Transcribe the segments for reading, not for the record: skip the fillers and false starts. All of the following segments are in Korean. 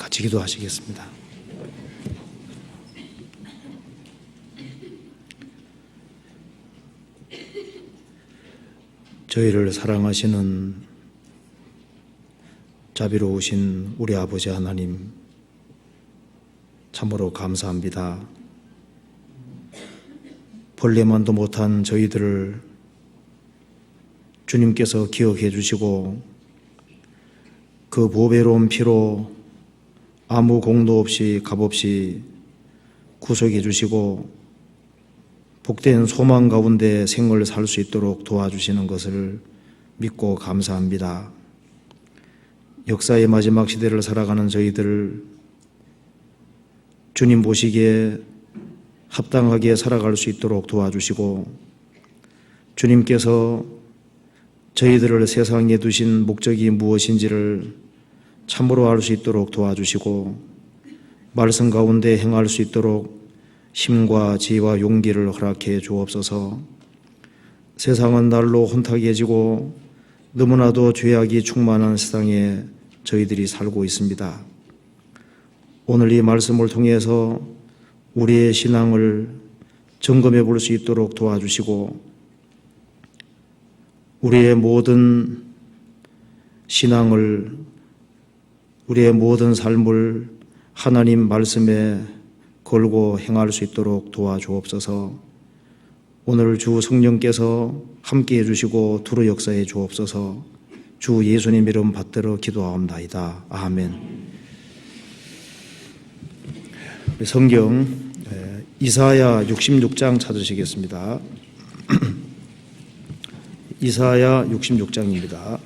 같이 기도하시겠습니다. 저희를 사랑하시는 자비로우신 우리 아버지 하나님, 참으로 감사합니다. 벌레만도 못한 저희들을 주님께서 기억해 주시고 그 보배로운 피로 아무 공도 없이 값없이 구속해 주시고 복된 소망 가운데 생을 살 수 있도록 도와주시는 것을 믿고 감사합니다. 역사의 마지막 시대를 살아가는 저희들 주님 보시기에 합당하게 살아갈 수 있도록 도와주시고 주님께서 저희들을 세상에 두신 목적이 무엇인지를 참으로 알 수 있도록 도와주시고 말씀 가운데 행할 수 있도록 힘과 지혜와 용기를 허락해 주옵소서. 세상은 날로 혼탁해지고 너무나도 죄악이 충만한 세상에 저희들이 살고 있습니다. 오늘 이 말씀을 통해서 우리의 신앙을 점검해 볼 수 있도록 도와주시고 우리의 모든 신앙을, 우리의 모든 삶을 하나님 말씀에 걸고 행할 수 있도록 도와주옵소서. 오늘 주 성령께서 함께해 주시고 두루 역사해 주옵소서. 주 예수님 이름 받들어 기도하옵나이다. 아멘. 성경 이사야 66장 찾으시겠습니다. 이사야 66장입니다.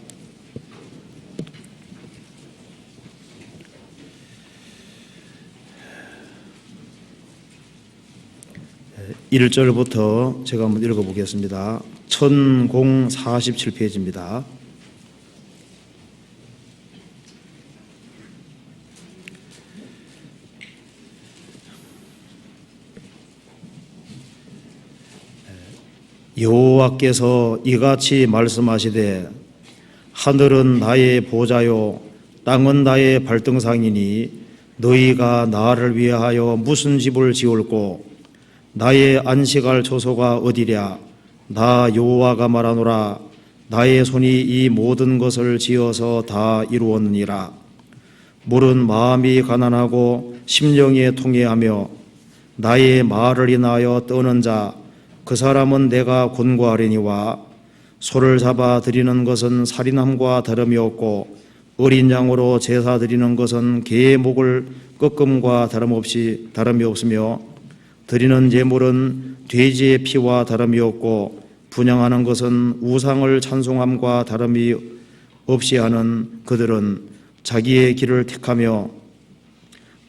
1절부터 제가 한번 읽어보겠습니다. 1047페이지입니다. 여호와께서 이같이 말씀하시되 하늘은 나의 보좌요 땅은 나의 발등상이니 너희가 나를 위하여 무슨 집을 지을꼬 나의 안식할 처소가 어디랴. 나 여호와가 말하노라. 나의 손이 이 모든 것을 지어서 다 이루었느니라. 물은 마음이 가난하고 심령이 통회하며 나의 말을 인하여 떠는 자 그 사람은 내가 권고하려니와 소를 잡아 드리는 것은 살인함과 다름이 없고 어린 양으로 제사 드리는 것은 개의 목을 꺾음과 다름이 없으며 드리는 예물은 돼지의 피와 다름이 없고 분향하는 것은 우상을 찬송함과 다름이 없이 하는 그들은 자기의 길을 택하며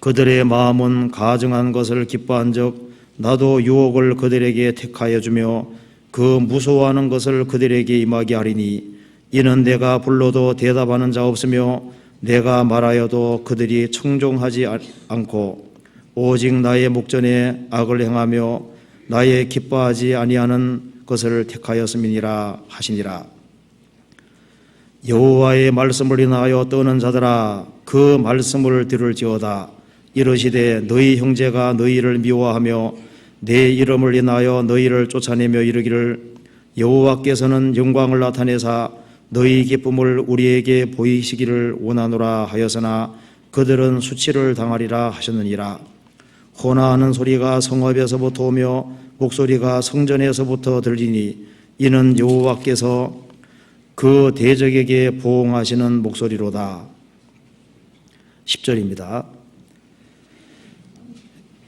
그들의 마음은 가증한 것을 기뻐한 적 나도 유혹을 그들에게 택하여 주며 그 무서워하는 것을 그들에게 임하게 하리니 이는 내가 불러도 대답하는 자 없으며 내가 말하여도 그들이 청종하지 않고 오직 나의 목전에 악을 행하며 나의 기뻐하지 아니하는 것을 택하였음이니라 하시니라. 여호와의 말씀을 인하여 떠는 자들아 그 말씀을 들을지어다. 이르시되 너희 형제가 너희를 미워하며 내 이름을 인하여 너희를 쫓아내며 이르기를 여호와께서는 영광을 나타내사 너희 기쁨을 우리에게 보이시기를 원하노라 하였으나 그들은 수치를 당하리라 하셨느니라. 호나하는 소리가 성읍에서부터 오며 목소리가 성전에서부터 들리니 이는 여호와께서 그 대적에게 보응하시는 목소리로다. 10절입니다.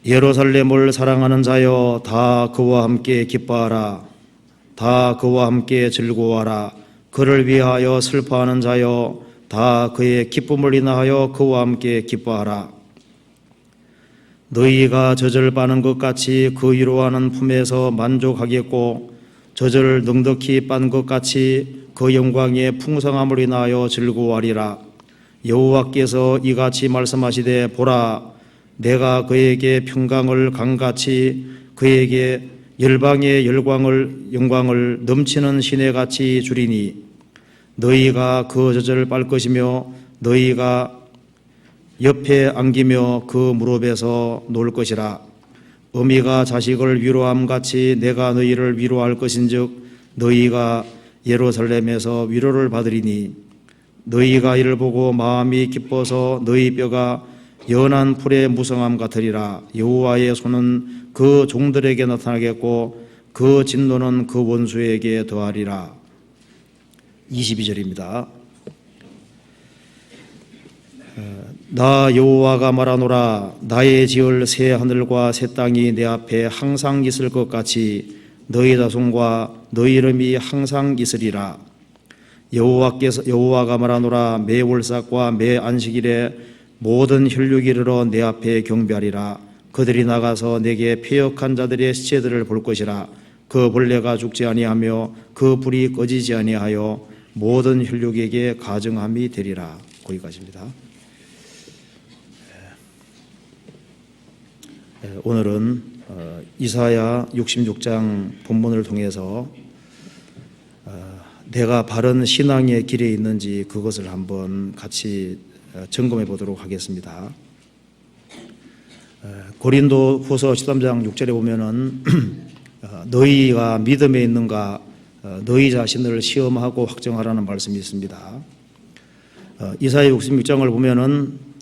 예루살렘을 사랑하는 자여 다 그와 함께 기뻐하라. 다 그와 함께 즐거워하라. 그를 위하여 슬퍼하는 자여 다 그의 기쁨을 인하여 그와 함께 기뻐하라. 너희가 젖을 빠는 것 같이 그 위로하는 품에서 만족하겠고 젖을 넉넉히 빤 것 같이 그 영광의 풍성함을 인하여 즐거워하리라. 여호와께서 이같이 말씀하시되 보라 내가 그에게 평강을 강같이 그에게 열방의 영광을 넘치는 시내같이 주리니 너희가 그 젖을 빨 것이며 너희가 옆에 안기며 그 무릎에서 놓을 것이라. 어미가 자식을 위로함 같이 내가 너희를 위로할 것인즉 너희가 예루살렘에서 위로를 받으리니 너희가 이를 보고 마음이 기뻐서 너희 뼈가 연한 풀의 무성함 같으리라. 여호와의 손은 그 종들에게 나타나겠고 그 진노는 그 원수에게 더하리라. 22절입니다. 나 여호와가 말하노라. 나의 지을 새 하늘과 새 땅이 내 앞에 항상 있을 것 같이 너희 자손과 너희 이름이 항상 있으리라. 여호와가 말하노라. 매 월삭과 매 안식일에 모든 혈육이 이르러 내 앞에 경배하리라. 그들이 나가서 내게 패역한 자들의 시체들을 볼 것이라. 그 벌레가 죽지 아니하며 그 불이 꺼지지 아니하여 모든 혈육에게 가증함이 되리라. 거기까지입니다. 오늘은 이사야 66장 본문을 통해서 내가 바른 신앙의 길에 있는지 그것을 한번 같이 점검해 보도록 하겠습니다. 고린도 후서 13장 6절에 보면은 너희가 믿음에 있는가 너희 자신을 시험하고 확정하라는 말씀이 있습니다. 이사야 66장을 보면은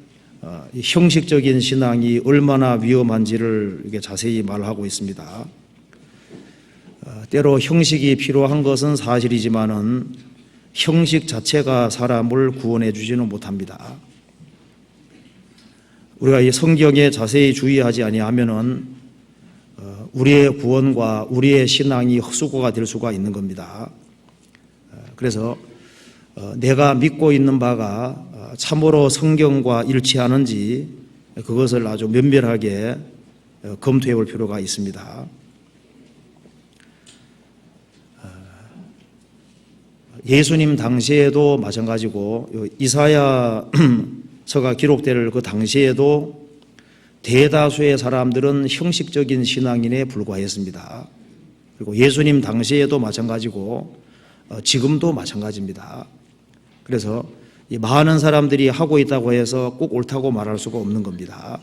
형식적인 신앙이 얼마나 위험한지를 이렇게 자세히 말하고 있습니다. 때로 형식이 필요한 것은 사실이지만은 형식 자체가 사람을 구원해 주지는 못합니다. 우리가 이 성경에 자세히 주의하지 아니하면은 우리의 구원과 우리의 신앙이 헛수고가 될 수가 있는 겁니다. 그래서 내가 믿고 있는 바가 참으로 성경과 일치하는지 그것을 아주 면밀하게 검토해 볼 필요가 있습니다. 예수님 당시에도 마찬가지고 이사야서가 기록될 그 당시에도 대다수의 사람들은 형식적인 신앙인에 불과했습니다. 그리고 예수님 당시에도 마찬가지고 지금도 마찬가지입니다. 그래서 이 많은 사람들이 하고 있다고 해서 꼭 옳다고 말할 수가 없는 겁니다.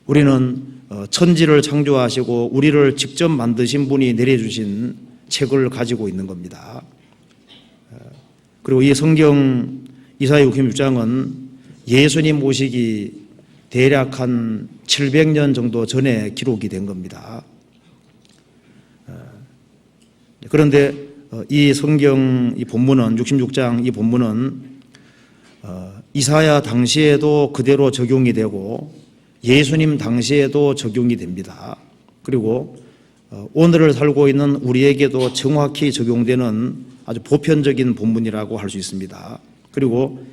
우리는 천지를 창조하시고 우리를 직접 만드신 분이 내려주신 책을 가지고 있는 겁니다. 그리고 이 성경 이사야 66장은 예수님 오시기 대략 한 700년 정도 전에 기록이 된 겁니다. 그런데 이 성경 이 본문은 66장 이 본문은 이사야 당시에도 그대로 적용이 되고 예수님 당시에도 적용이 됩니다. 그리고 오늘을 살고 있는 우리에게도 정확히 적용되는 아주 보편적인 본문이라고 할 수 있습니다. 그리고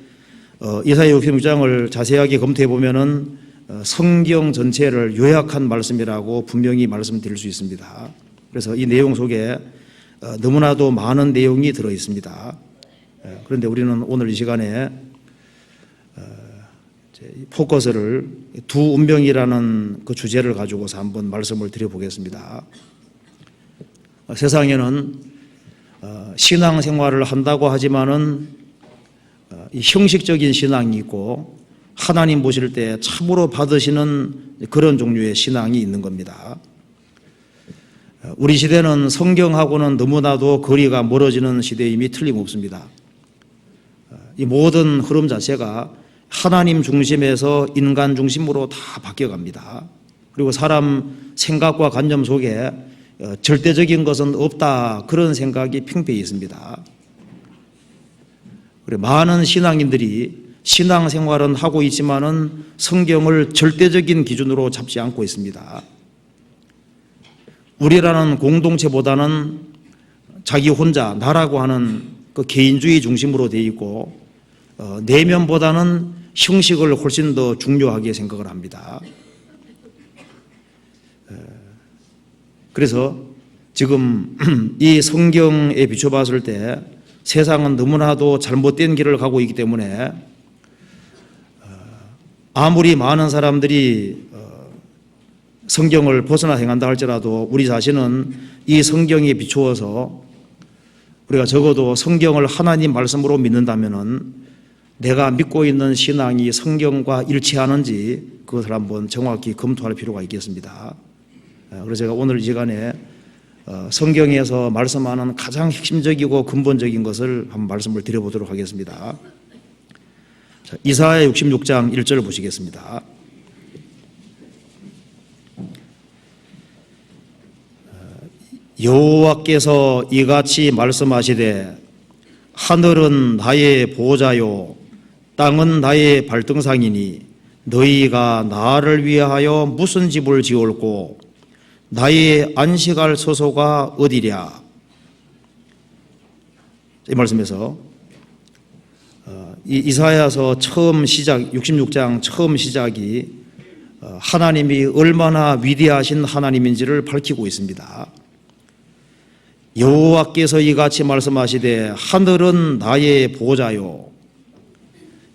이사야 66장을 자세하게 검토해 보면은 성경 전체를 요약한 말씀이라고 분명히 말씀드릴 수 있습니다. 그래서 이 내용 속에 너무나도 많은 내용이 들어 있습니다. 그런데 우리는 오늘 이 시간에 포커스를 두 운명이라는 그 주제를 가지고서 한번 말씀을 드려보겠습니다. 세상에는 신앙생활을 한다고 하지만은 이 형식적인 신앙이 있고 하나님 보실 때 참으로 받으시는 그런 종류의 신앙이 있는 겁니다. 우리 시대는 성경하고는 너무나도 거리가 멀어지는 시대임이 틀림없습니다. 이 모든 흐름 자체가 하나님 중심에서 인간 중심으로 다 바뀌어갑니다. 그리고 사람 생각과 관념 속에 절대적인 것은 없다 그런 생각이 팽배해 있습니다. 그리고 많은 신앙인들이 신앙생활은 하고 있지만은 성경을 절대적인 기준으로 잡지 않고 있습니다. 우리라는 공동체보다는 자기 혼자 나라고 하는 그 개인주의 중심으로 되어 있고 내면보다는 형식을 훨씬 더 중요하게 생각을 합니다. 그래서 지금 이 성경에 비춰봤을 때 세상은 너무나도 잘못된 길을 가고 있기 때문에 아무리 많은 사람들이 성경을 벗어나 행한다 할지라도 우리 자신은 이 성경에 비추어서 우리가 적어도 성경을 하나님 말씀으로 믿는다면은 내가 믿고 있는 신앙이 성경과 일치하는지 그것을 한번 정확히 검토할 필요가 있겠습니다. 그래서 제가 오늘 이 시간에 성경에서 말씀하는 가장 핵심적이고 근본적인 것을 한번 말씀을 드려보도록 하겠습니다. 자, 이사야 66장 1절을 보시겠습니다. 여호와께서 이같이 말씀하시되 하늘은 나의 보호자요 땅은 나의 발등상이니 너희가 나를 위하여 무슨 집을 지을고 나의 안식할 처소가 어디랴. 이 말씀에서 이사야서 처음 시작 66장 처음 시작이 하나님이 얼마나 위대하신 하나님인지를 밝히고 있습니다. 여호와께서 이같이 말씀하시되 하늘은 나의 보호자요.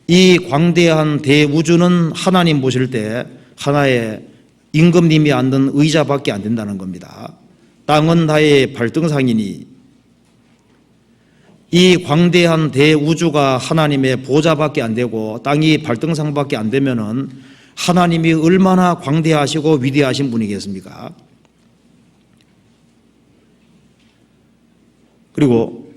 이 광대한 대우주는 하나님 보실 때 하나의 임금님이 앉는 의자밖에 안 된다는 겁니다. 땅은 나의 발등상이니 이 광대한 대우주가 하나님의 보좌밖에 안 되고 땅이 발등상밖에 안 되면은 하나님이 얼마나 광대하시고 위대하신 분이겠습니까? 그리고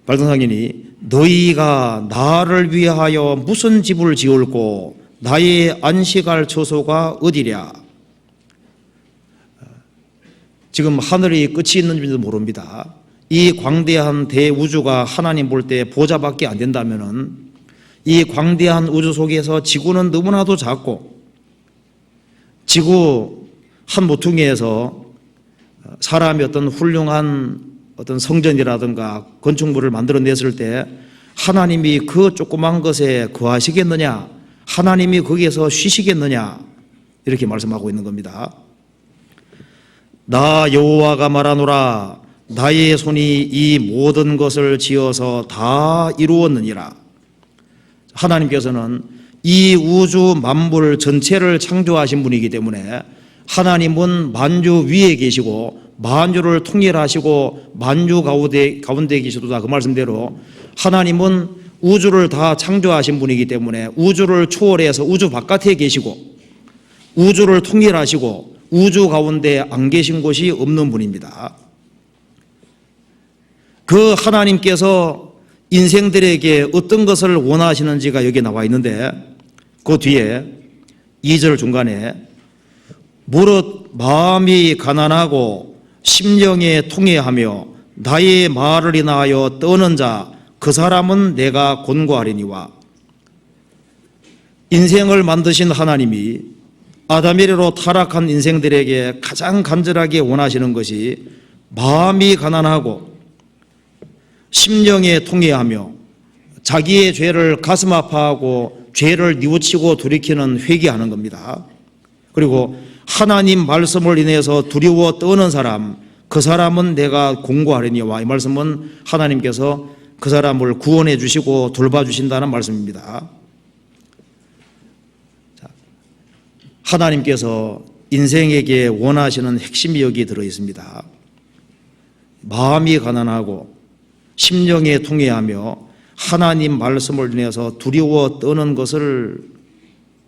발등상이니 너희가 나를 위하여 무슨 집을 지을고 나의 안식할 처소가 어디랴. 지금 하늘이 끝이 있는지도 모릅니다. 이 광대한 대우주가 하나님 볼 때 보좌밖에 안 된다면은 이 광대한 우주 속에서 지구는 너무나도 작고 지구 한 모퉁이에서 사람이 어떤 훌륭한 어떤 성전이라든가 건축물을 만들어냈을 때 하나님이 그 조그만 것에 거하시겠느냐, 하나님이 거기에서 쉬시겠느냐, 이렇게 말씀하고 있는 겁니다. 나 여호와가 말하노라 나의 손이 이 모든 것을 지어서 다 이루었느니라. 하나님께서는 이 우주 만물 전체를 창조하신 분이기 때문에 하나님은 만주 위에 계시고 만주를 통일하시고 만주 가운데 계시도다. 그 말씀대로 하나님은 우주를 다 창조하신 분이기 때문에 우주를 초월해서 우주 바깥에 계시고 우주를 통일하시고 우주 가운데 안 계신 곳이 없는 분입니다. 그 하나님께서 인생들에게 어떤 것을 원하시는지가 여기 나와 있는데 그 뒤에 2절 중간에 무릇 마음이 가난하고 심령에 통회하며 나의 말을 인하여 떠는 자 그 사람은 내가 권고하리니와. 인생을 만드신 하나님이 아담이래로 타락한 인생들에게 가장 간절하게 원하시는 것이 마음이 가난하고 심령에 통회하며 자기의 죄를 가슴 아파하고 죄를 뉘우치고 돌이키는 회개하는 겁니다. 그리고 하나님 말씀을 인해서 두려워 떠는 사람, 그 사람은 내가 공고하려니와. 이 말씀은 하나님께서 그 사람을 구원해 주시고 돌봐주신다는 말씀입니다. 하나님께서 인생에게 원하시는 핵심이 여기 들어 있습니다. 마음이 가난하고 심령에 통회하며 하나님 말씀을 인해서 두려워 떠는 것을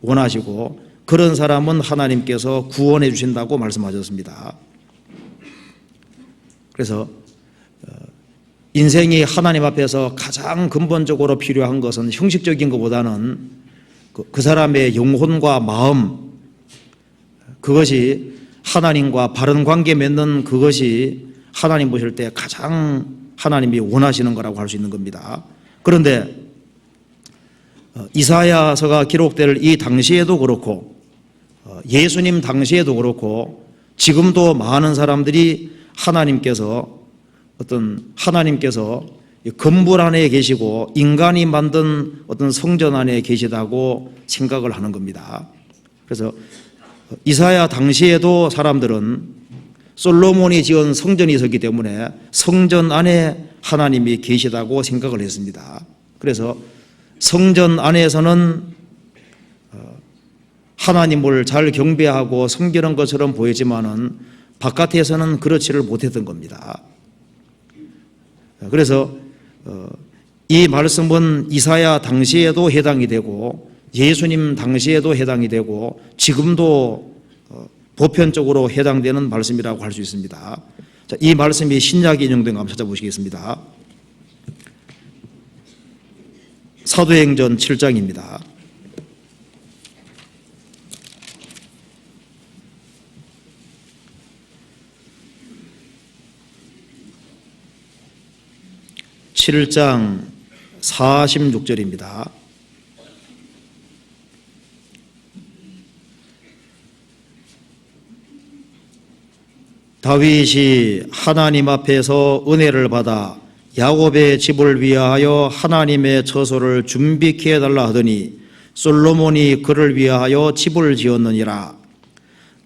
원하시고 그런 사람은 하나님께서 구원해 주신다고 말씀하셨습니다. 그래서 인생이 하나님 앞에서 가장 근본적으로 필요한 것은 형식적인 것보다는 그 사람의 영혼과 마음, 그것이 하나님과 바른 관계 맺는 그것이 하나님 보실 때 가장 하나님이 원하시는 거라고 할 수 있는 겁니다. 그런데 이사야서가 기록될 이 당시에도 그렇고 예수님 당시에도 그렇고 지금도 많은 사람들이 하나님께서 건물 안에 계시고 인간이 만든 어떤 성전 안에 계시다고 생각을 하는 겁니다. 그래서 이사야 당시에도 사람들은 솔로몬이 지은 성전이 있었기 때문에 성전 안에 하나님이 계시다고 생각을 했습니다. 그래서 성전 안에서는 하나님을 잘 경배하고 섬기는 것처럼 보이지만은 바깥에서는 그렇지를 못했던 겁니다. 그래서 이 말씀은 이사야 당시에도 해당이 되고 예수님 당시에도 해당이 되고 지금도 보편적으로 해당되는 말씀이라고 할 수 있습니다. 자, 이 말씀이 신약에 인용된 거 한번 찾아보시겠습니다. 사도행전 7장입니다. (7장) 46절입니다. 다윗이 하나님 앞에서 은혜를 받아 야곱의 집을 위하여 하나님의 처소를 준비케 해달라 하더니 솔로몬이 그를 위하여 집을 지었느니라.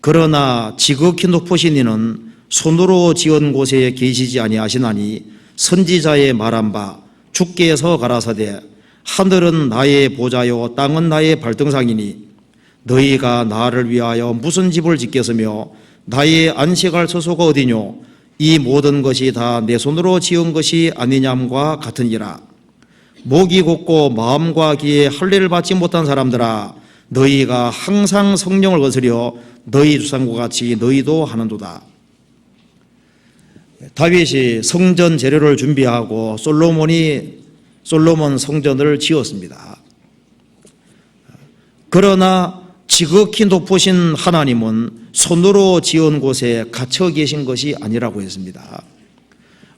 그러나 지극히 높으신 이는 손으로 지은 곳에 계시지 아니하시나니 선지자의 말한 바 주께서 가라사대 하늘은 나의 보좌요 땅은 나의 발등상이니 너희가 나를 위하여 무슨 집을 짓겠으며 나의 안식할 처소가 어디뇨 이 모든 것이 다 내 손으로 지은 것이 아니냐함과 같으니라. 목이 곧고 마음과 귀에 할례를 받지 못한 사람들아 너희가 항상 성령을 거스려 너희 주상과 같이 너희도 하는도다. 다윗이 성전 재료를 준비하고 솔로몬 성전을 지었습니다. 그러나 지극히 높으신 하나님은 손으로 지은 곳에 갇혀 계신 것이 아니라고 했습니다.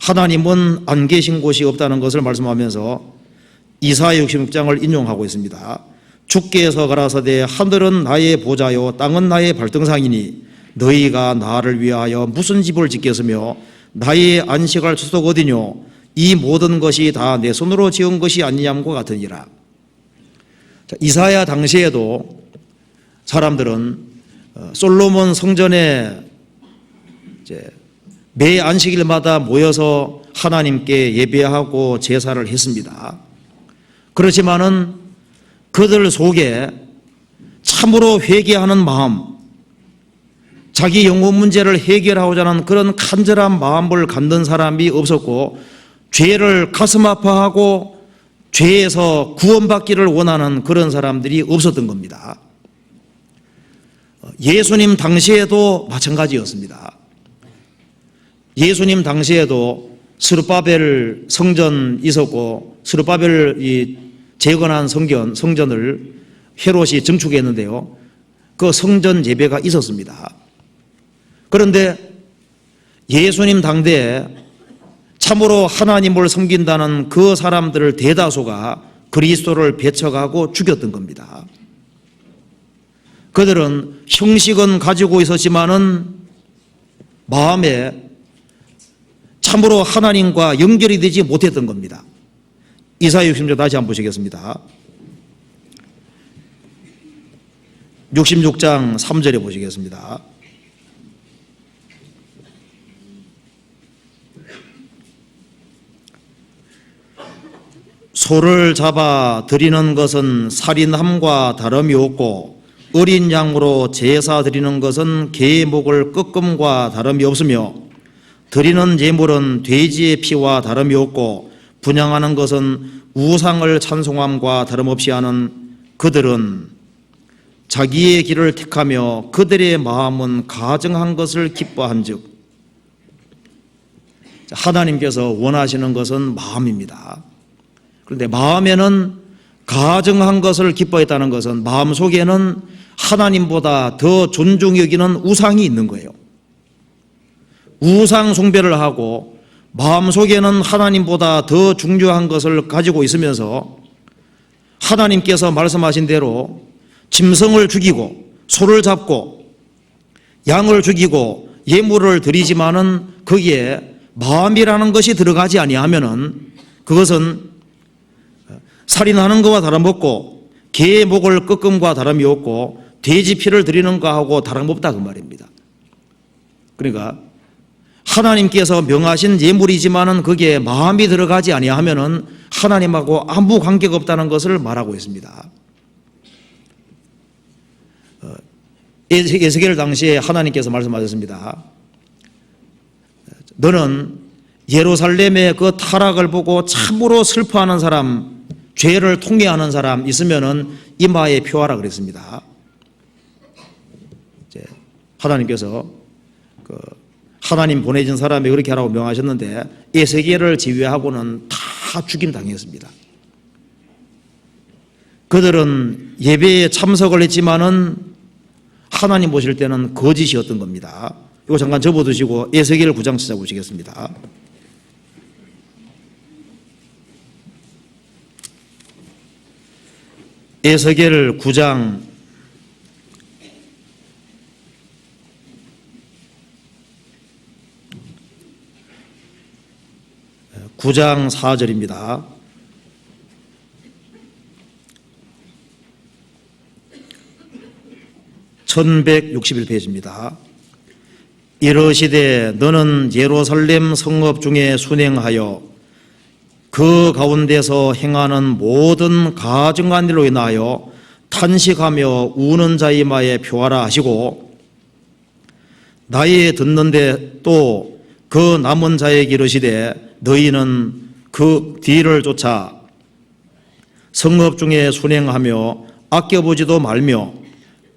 하나님은 안 계신 곳이 없다는 것을 말씀하면서 이사야 66장을 인용하고 있습니다. 주께서 가라사대 하늘은 나의 보좌요 땅은 나의 발등상이니 너희가 나를 위하여 무슨 집을 짓겠으며 나의 안식할 처소가 어디뇨 이 모든 것이 다 내 손으로 지은 것이 아니냐함과 같으니라. 이사야 당시에도 사람들은 솔로몬 성전에 매 안식일마다 모여서 하나님께 예배하고 제사를 했습니다. 그렇지만은 그들 속에 참으로 회개하는 마음, 자기 영혼 문제를 해결하고자 하는 그런 간절한 마음을 갖는 사람이 없었고 죄를 가슴 아파하고 죄에서 구원받기를 원하는 그런 사람들이 없었던 겁니다. 예수님 당시에도 마찬가지였습니다. 예수님 당시에도 스룹바벨 성전 있었고 스룹바벨이 재건한 성전을 헤롯이 증축했는데요. 그 성전 예배가 있었습니다. 그런데 예수님 당대에 참으로 하나님을 섬긴다는 그 사람들을 대다수가 그리스도를 배척하고 죽였던 겁니다. 그들은 형식은 가지고 있었지만은 마음에 참으로 하나님과 연결이 되지 못했던 겁니다. 이사야 66장 다시 한번 보시겠습니다. 66장 3절에 보시겠습니다. 소를 잡아 드리는 것은 살인함과 다름이 없고 어린 양으로 제사 드리는 것은 개의 목을 꺾음과 다름이 없으며 드리는 제물은 돼지의 피와 다름이 없고 분향하는 것은 우상을 찬송함과 다름없이 하는 그들은 자기의 길을 택하며 그들의 마음은 가증한 것을 기뻐한즉. 하나님께서 원하시는 것은 마음입니다. 그런데 마음에는 가증한 것을 기뻐했다는 것은 마음속에는 하나님보다 더 존중히 여기는 우상이 있는 거예요. 우상 숭배를 하고 마음속에는 하나님보다 더 중요한 것을 가지고 있으면서 하나님께서 말씀하신 대로 짐승을 죽이고 소를 잡고 양을 죽이고 예물을 드리지만은 거기에 마음이라는 것이 들어가지 아니하면은 그것은 살인하는 것과 다름없고 개의 목을 꺾음과 다름이 없고 돼지 피를 드리는 것하고 다름없다 그 말입니다. 그러니까 하나님께서 명하신 예물이지만은 거기에 마음이 들어가지 아니하면은 하나님하고 아무 관계가 없다는 것을 말하고 있습니다. 에스겔 당시에 하나님께서 말씀하셨습니다. 너는 예루살렘의 그 타락을 보고 참으로 슬퍼하는 사람, 죄를 통회하는 사람 있으면은 이마에 표하라 그랬습니다. 이제 하나님께서 하나님 보내신 사람이 그렇게 하라고 명하셨는데 에스겔을 제외하고는 다 죽임 당했습니다. 그들은 예배에 참석을 했지만은 하나님 보실 때는 거짓이었던 겁니다. 이거 잠깐 접어두시고 에스겔 9장 찾아보시겠습니다. 에스겔 9장 4절입니다. (1161페이지입니다) 이르시되 너는 예루살렘 성읍 중에 순행하여 그 가운데서 행하는 모든 가증한 일로 인하여 탄식하며 우는 자의 이마에 표하라 하시고 나의 듣는데 또 그 남은 자에게 이르시되 너희는 그 뒤를 쫓아 성읍 중에 순행하며 아껴보지도 말며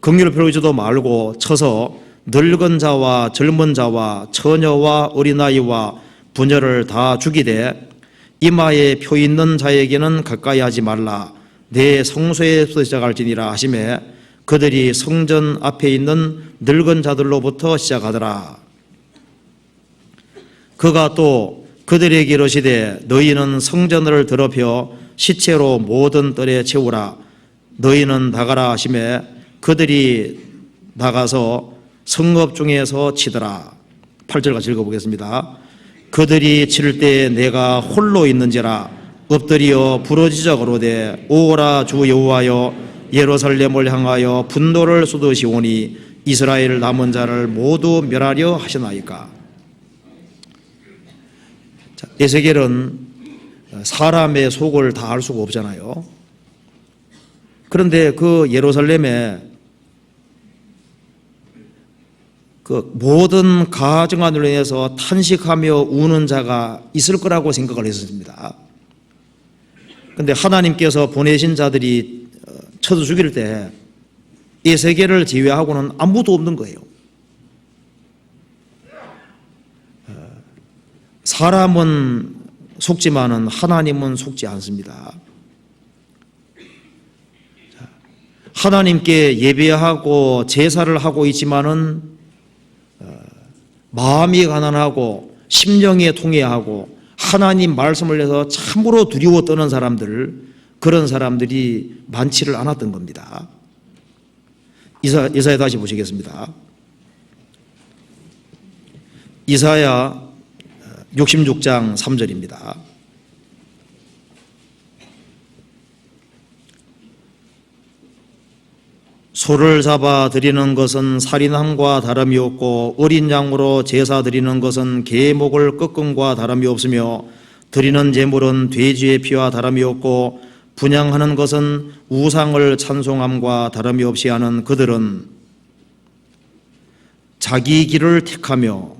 긍휼을 베풀지도 말고 쳐서 늙은 자와 젊은 자와 처녀와 어린아이와 부녀를 다 죽이되 이마에 표 있는 자에게는 가까이 하지 말라. 내 성소에서 시작할지니라 하시매 그들이 성전 앞에 있는 늙은 자들로부터 시작하더라. 그가 또 그들에게 이르시되 너희는 성전을 더럽혀 시체로 모든 뜰에 채우라. 너희는 나가라 하시매 그들이 나가서 성읍 중에서 치더라. 8절 같이 읽어보겠습니다. 그들이 칠 때 내가 홀로 있는지라 엎드려 부르짖어 가로되 오라 주 여호와여 예루살렘을 향하여 분노를 쏟으시오니 이스라엘 남은 자를 모두 멸하려 하시나이까. 에스겔은 사람의 속을 다 알 수가 없잖아요. 그런데 그 예루살렘에 그 모든 가증한으로 인해서 탄식하며 우는 자가 있을 거라고 생각을 했습니다. 그런데 하나님께서 보내신 자들이 쳐서 죽일 때 에스겔을 제외하고는 아무도 없는 거예요. 사람은 속지만은 하나님은 속지 않습니다. 하나님께 예배하고 제사를 하고 있지만은 마음이 가난하고 심령에 통회하고 하나님 말씀을 해서 참으로 두려워 떠는 사람들, 그런 사람들이 많지를 않았던 겁니다. 이사야 다시 보시겠습니다. 이사야 66장 3절입니다. 소를 잡아 드리는 것은 살인함과 다름이 없고 어린 양으로 제사 드리는 것은 계목을 꺾음과 다름이 없으며 드리는 제물은 돼지의 피와 다름이 없고 분향하는 것은 우상을 찬송함과 다름이 없이 하는 그들은 자기 길을 택하며,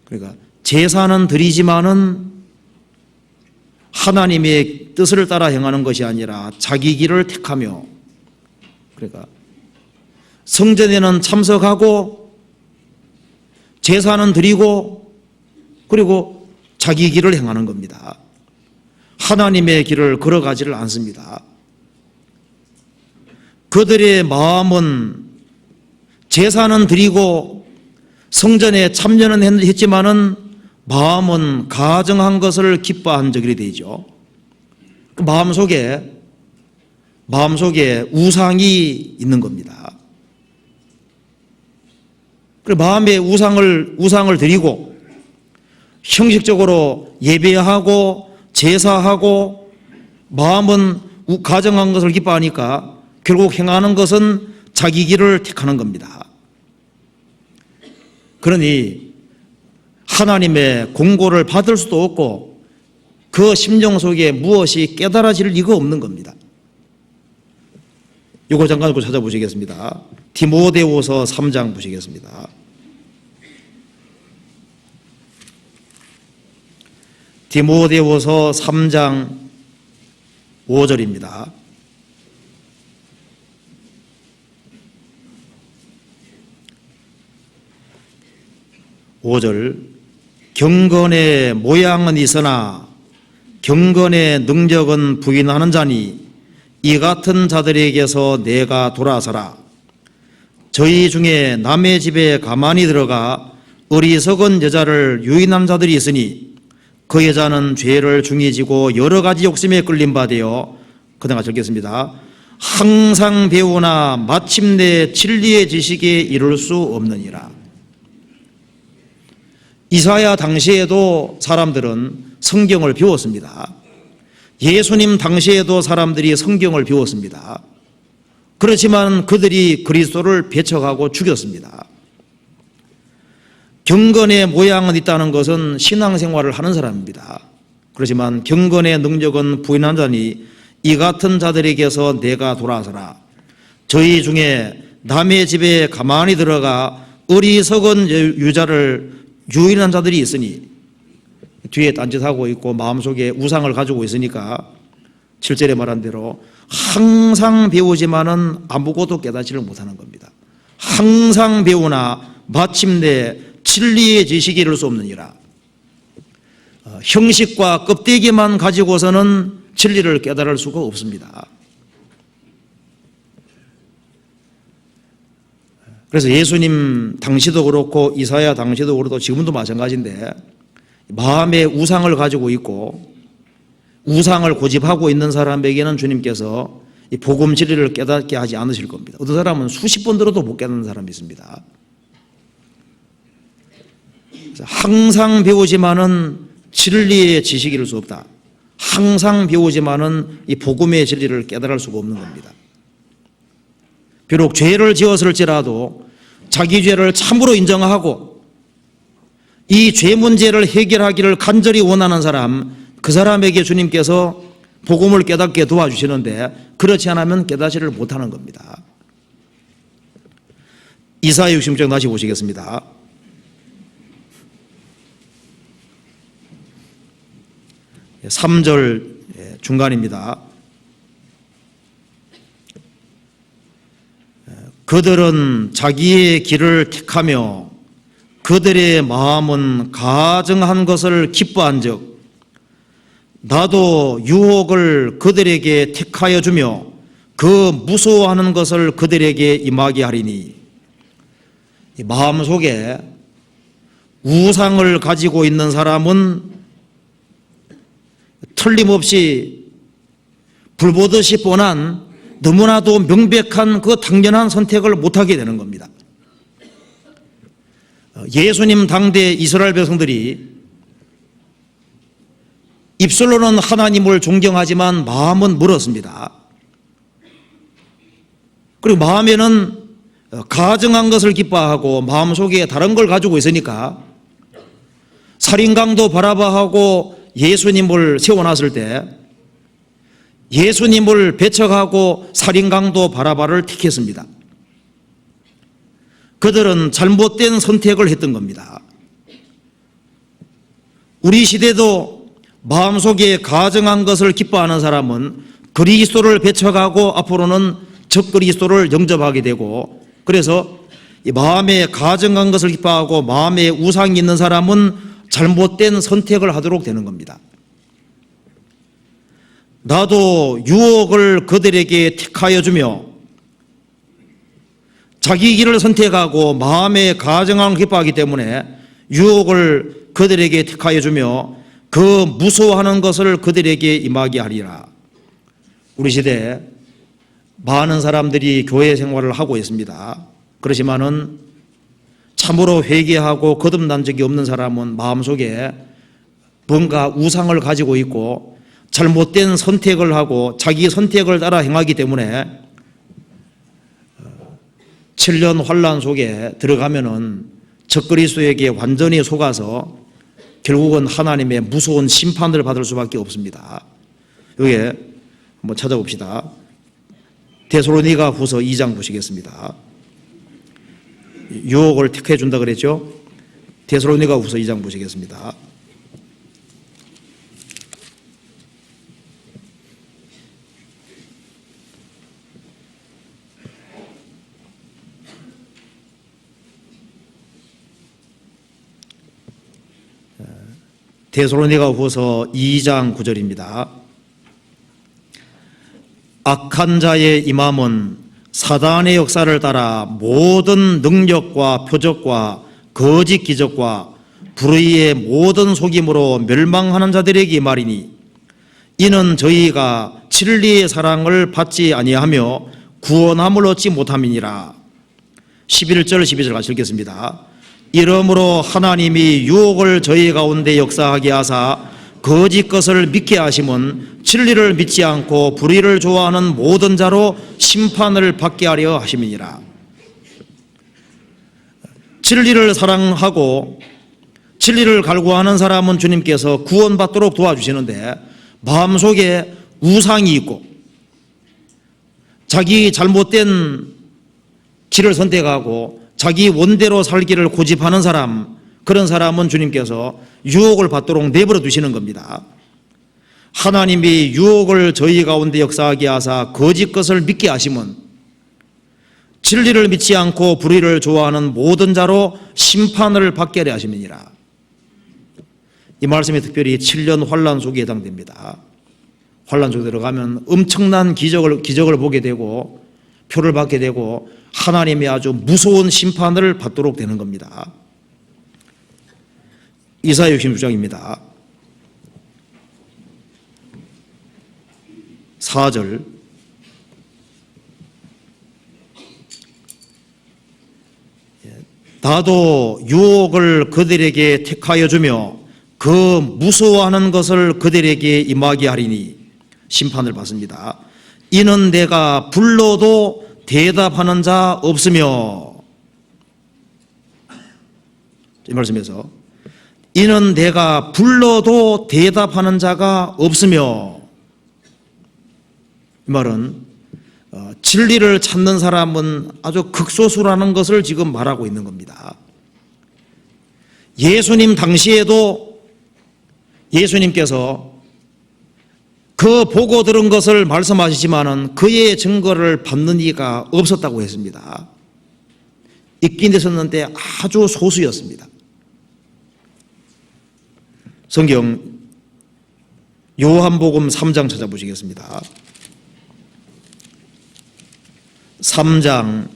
그러니까 제사는 드리지만은 하나님의 뜻을 따라 행하는 것이 아니라 자기 길을 택하며, 그러니까 성전에는 참석하고 제사는 드리고 그리고 자기 길을 행하는 겁니다. 하나님의 길을 걸어가지를 않습니다. 그들의 마음은 제사는 드리고 성전에 참여는 했지만은 마음은 가증한 것을 기뻐한 적이 되죠. 그 마음속에 우상이 있는 겁니다. 그 마음에 우상을 드리고 형식적으로 예배하고 제사하고 마음은 가증한 것을 기뻐하니까 결국 행하는 것은 자기 길을 택하는 겁니다. 그러니 하나님의 공고를 받을 수도 없고 그 심령 속에 무엇이 깨달아질 리가 없는 겁니다. 이거 잠깐 찾아보시겠습니다. 디모데후서 3장 보시겠습니다. 디모데후서 3장 5절입니다. 경건의 모양은 있으나 경건의 능력은 부인하는 자니 이 같은 자들에게서 내가 돌아서라. 저희 중에 남의 집에 가만히 들어가 어리석은 여자를 유인한 자들이 있으니 그 여자는 죄를 중히 지고 여러 가지 욕심에 끌린 바 되어, 그다음 적겠습니다. 항상 배우나 마침내 진리의 지식에 이를 수 없느니라. 이사야 당시에도 사람들은 성경을 배웠습니다. 예수님 당시에도 사람들이 성경을 배웠습니다. 그렇지만 그들이 그리스도를 배척하고 죽였습니다. 경건의 모양은 있다는 것은 신앙생활을 하는 사람입니다. 그렇지만 경건의 능력은 부인한 자니 이 같은 자들에게서 내가 돌아서라. 저희 중에 남의 집에 가만히 들어가 어리석은 유자를 유인한 자들이 있으니, 뒤에 딴짓하고 있고 마음속에 우상을 가지고 있으니까 7절에 말한 대로 항상 배우지만은 아무것도 깨닫지를 못하는 겁니다. 항상 배우나 마침내 진리의 지식에 이를 수 없느니라. 형식과 껍데기만 가지고서는 진리를 깨달을 수가 없습니다. 그래서 예수님 당시도 그렇고 이사야 당시도 그렇고 지금도 마찬가지인데, 마음에 우상을 가지고 있고 우상을 고집하고 있는 사람에게는 주님께서 이 복음 진리를 깨닫게 하지 않으실 겁니다. 어떤 사람은 수십 번 들어도 못 깨닫는 사람이 있습니다. 항상 배우지만은 진리의 지식이 이룰 수 없다. 항상 배우지만은 이 복음의 진리를 깨달을 수가 없는 겁니다. 비록 죄를 지었을지라도 자기 죄를 참으로 인정하고 이 죄 문제를 해결하기를 간절히 원하는 사람, 그 사람에게 주님께서 복음을 깨닫게 도와주시는데, 그렇지 않으면 깨닫지를 못하는 겁니다. 이사야 66장 다시 보시겠습니다. 3절 중간입니다. 그들은 자기의 길을 택하며 그들의 마음은 가증한 것을 기뻐한즉 나도 유혹을 그들에게 택하여 주며 그 무서워하는 것을 그들에게 임하게 하리니. 이 마음속에 우상을 가지고 있는 사람은 틀림없이 불보듯이 뻔한 너무나도 명백한 그 당연한 선택을 못하게 되는 겁니다. 예수님 당대 이스라엘 백성들이 입술로는 하나님을 존경하지만 마음은 멀었습니다. 그리고 마음에는 가증한 것을 기뻐하고 마음속에 다른 걸 가지고 있으니까 살인강도 바라바하고 예수님을 세워놨을 때 예수님을 배척하고 살인강도 바라바를 택했습니다. 그들은 잘못된 선택을 했던 겁니다. 우리 시대도 마음속에 가증한 것을 기뻐하는 사람은 그리스도를 배척하고 앞으로는 적그리스도를 영접하게 되고, 그래서 이 마음에 가증한 것을 기뻐하고 마음에 우상이 있는 사람은 잘못된 선택을 하도록 되는 겁니다. 나도 유혹을 그들에게 택하여 주며, 자기 길을 선택하고 마음에 가증한 걸 기뻐하기 때문에 유혹을 그들에게 택하여 주며 그 무서워하는 것을 그들에게 임하게 하리라. 우리 시대에 많은 사람들이 교회 생활을 하고 있습니다. 그렇지만은 참으로 회개하고 거듭난 적이 없는 사람은 마음속에 뭔가 우상을 가지고 있고 잘못된 선택을 하고 자기 선택을 따라 행하기 때문에 7년 환난 속에 들어가면은 적그리스도에게 완전히 속아서 결국은 하나님의 무서운 심판을 받을 수밖에 없습니다. 여기에 한번 찾아봅시다. 데살로니가 후서 2장 보시겠습니다. 유혹을 택해 준다 그랬죠? 데살로니가 후서 2장 보시겠습니다. 데살로니가후서 2장 9절입니다. 악한 자의 임함은 사단의 역사를 따라 모든 능력과 표적과 거짓 기적과 불의의 모든 속임으로 멸망하는 자들에게 말이니 이는 저희가 진리의 사랑을 받지 아니하며 구원함을 얻지 못함이니라. 11절 12절 같이 읽겠습니다. 이러므로 하나님이 유혹을 저희 가운데 역사하게 하사 거짓 것을 믿게 하심은 진리를 믿지 않고 불의를 좋아하는 모든 자로 심판을 받게 하려 하심이니라. 진리를 사랑하고 진리를 갈구하는 사람은 주님께서 구원받도록 도와주시는데 마음속에 우상이 있고 자기 잘못된 길을 선택하고 자기 원대로 살기를 고집하는 사람, 그런 사람은 주님께서 유혹을 받도록 내버려 두시는 겁니다. 하나님이 유혹을 저희 가운데 역사하게 하사 거짓 것을 믿게 하심은 진리를 믿지 않고 불의를 좋아하는 모든 자로 심판을 받게 하려 하심이니라. 이 말씀이 특별히 7년 환란 속에 해당됩니다. 환란 속에 들어가면 엄청난 기적을 보게 되고 표를 받게 되고 하나님의 아주 무서운 심판을 받도록 되는 겁니다. 이사야 66장입니다. 4절. 나도 유혹을 그들에게 택하여 주며 그 무서워하는 것을 그들에게 임하게 하리니 심판을 받습니다. 이는 내가 불러도 대답하는 자 없으며, 이 말씀에서 이는 내가 불러도 대답하는 자가 없으며, 이 말은 진리를 찾는 사람은 아주 극소수라는 것을 지금 말하고 있는 겁니다. 예수님 당시에도 예수님께서 그 보고 들은 것을 말씀하시지만은 그의 증거를 받는 이가 없었다고 했습니다. 있긴 있었는데 아주 소수였습니다. 성경 요한복음 3장 찾아보시겠습니다. 3장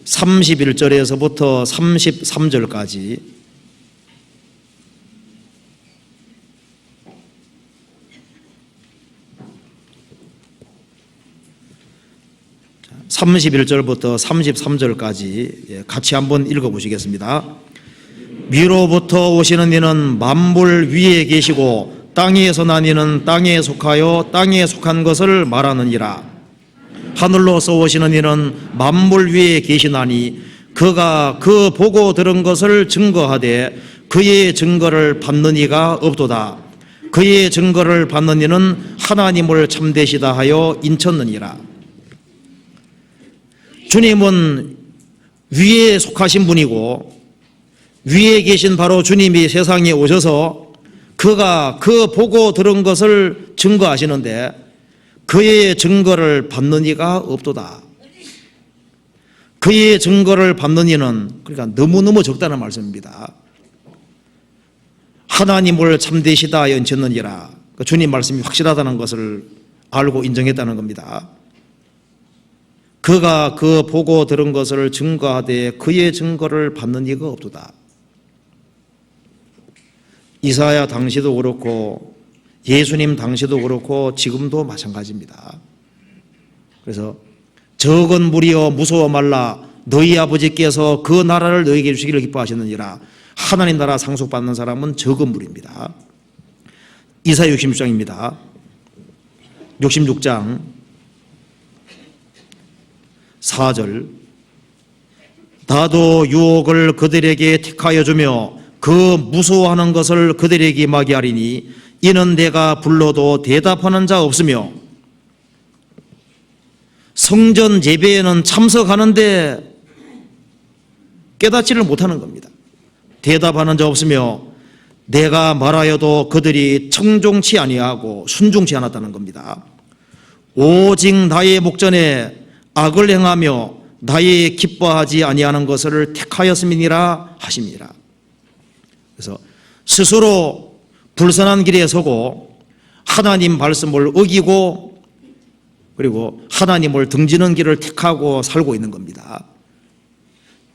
31절에서부터 33절까지 31절부터 33절까지 같이 한번 읽어보시겠습니다. 위로부터 오시는 이는 만물 위에 계시고 땅에서 난 이는 땅에 속하여 땅에 속한 것을 말하느니라. 하늘로서 오시는 이는 만물 위에 계시나니 그가 그 보고 들은 것을 증거하되 그의 증거를 받는 이가 없도다. 그의 증거를 받는 이는 하나님을 참되시다 하여 인쳤느니라. 주님은 위에 속하신 분이고 위에 계신 바로 주님이 세상에 오셔서 그가 그 보고 들은 것을 증거하시는데 그의 증거를 받는 이가 없도다. 그의 증거를 받는 이는 그러니까 너무너무 적다는 말씀입니다. 하나님을 참되시다 연쳤느니라. 주님 말씀이 확실하다는 것을 알고 인정했다는 겁니다. 그가 그 보고 들은 것을 증거하되 그의 증거를 받는 이가 없도다. 이사야 당시도 그렇고 예수님 당시도 그렇고 지금도 마찬가지입니다. 그래서 적은 무리여 무서워 말라. 너희 아버지께서 그 나라를 너희에게 주시기를 기뻐하셨느니라. 하나님 나라 상속받는 사람은 적은 무리입니다. 이사야 66장입니다. 66장 4절. 나도 유혹을 그들에게 택하여 주며 그 무서워하는 것을 그들에게 임하게 하리니 이는 내가 불러도 대답하는 자 없으며, 성전 예배에는 참석하는데 깨닫지를 못하는 겁니다. 대답하는 자 없으며 내가 말하여도 그들이 청종치 아니하고 순종치 않았다는 겁니다. 오직 나의 목전에 악을 행하며 나의 기뻐하지 아니하는 것을 택하였음이니라 하심이라. 그래서 스스로 불선한 길에 서고 하나님 말씀을 어기고 그리고 하나님을 등지는 길을 택하고 살고 있는 겁니다.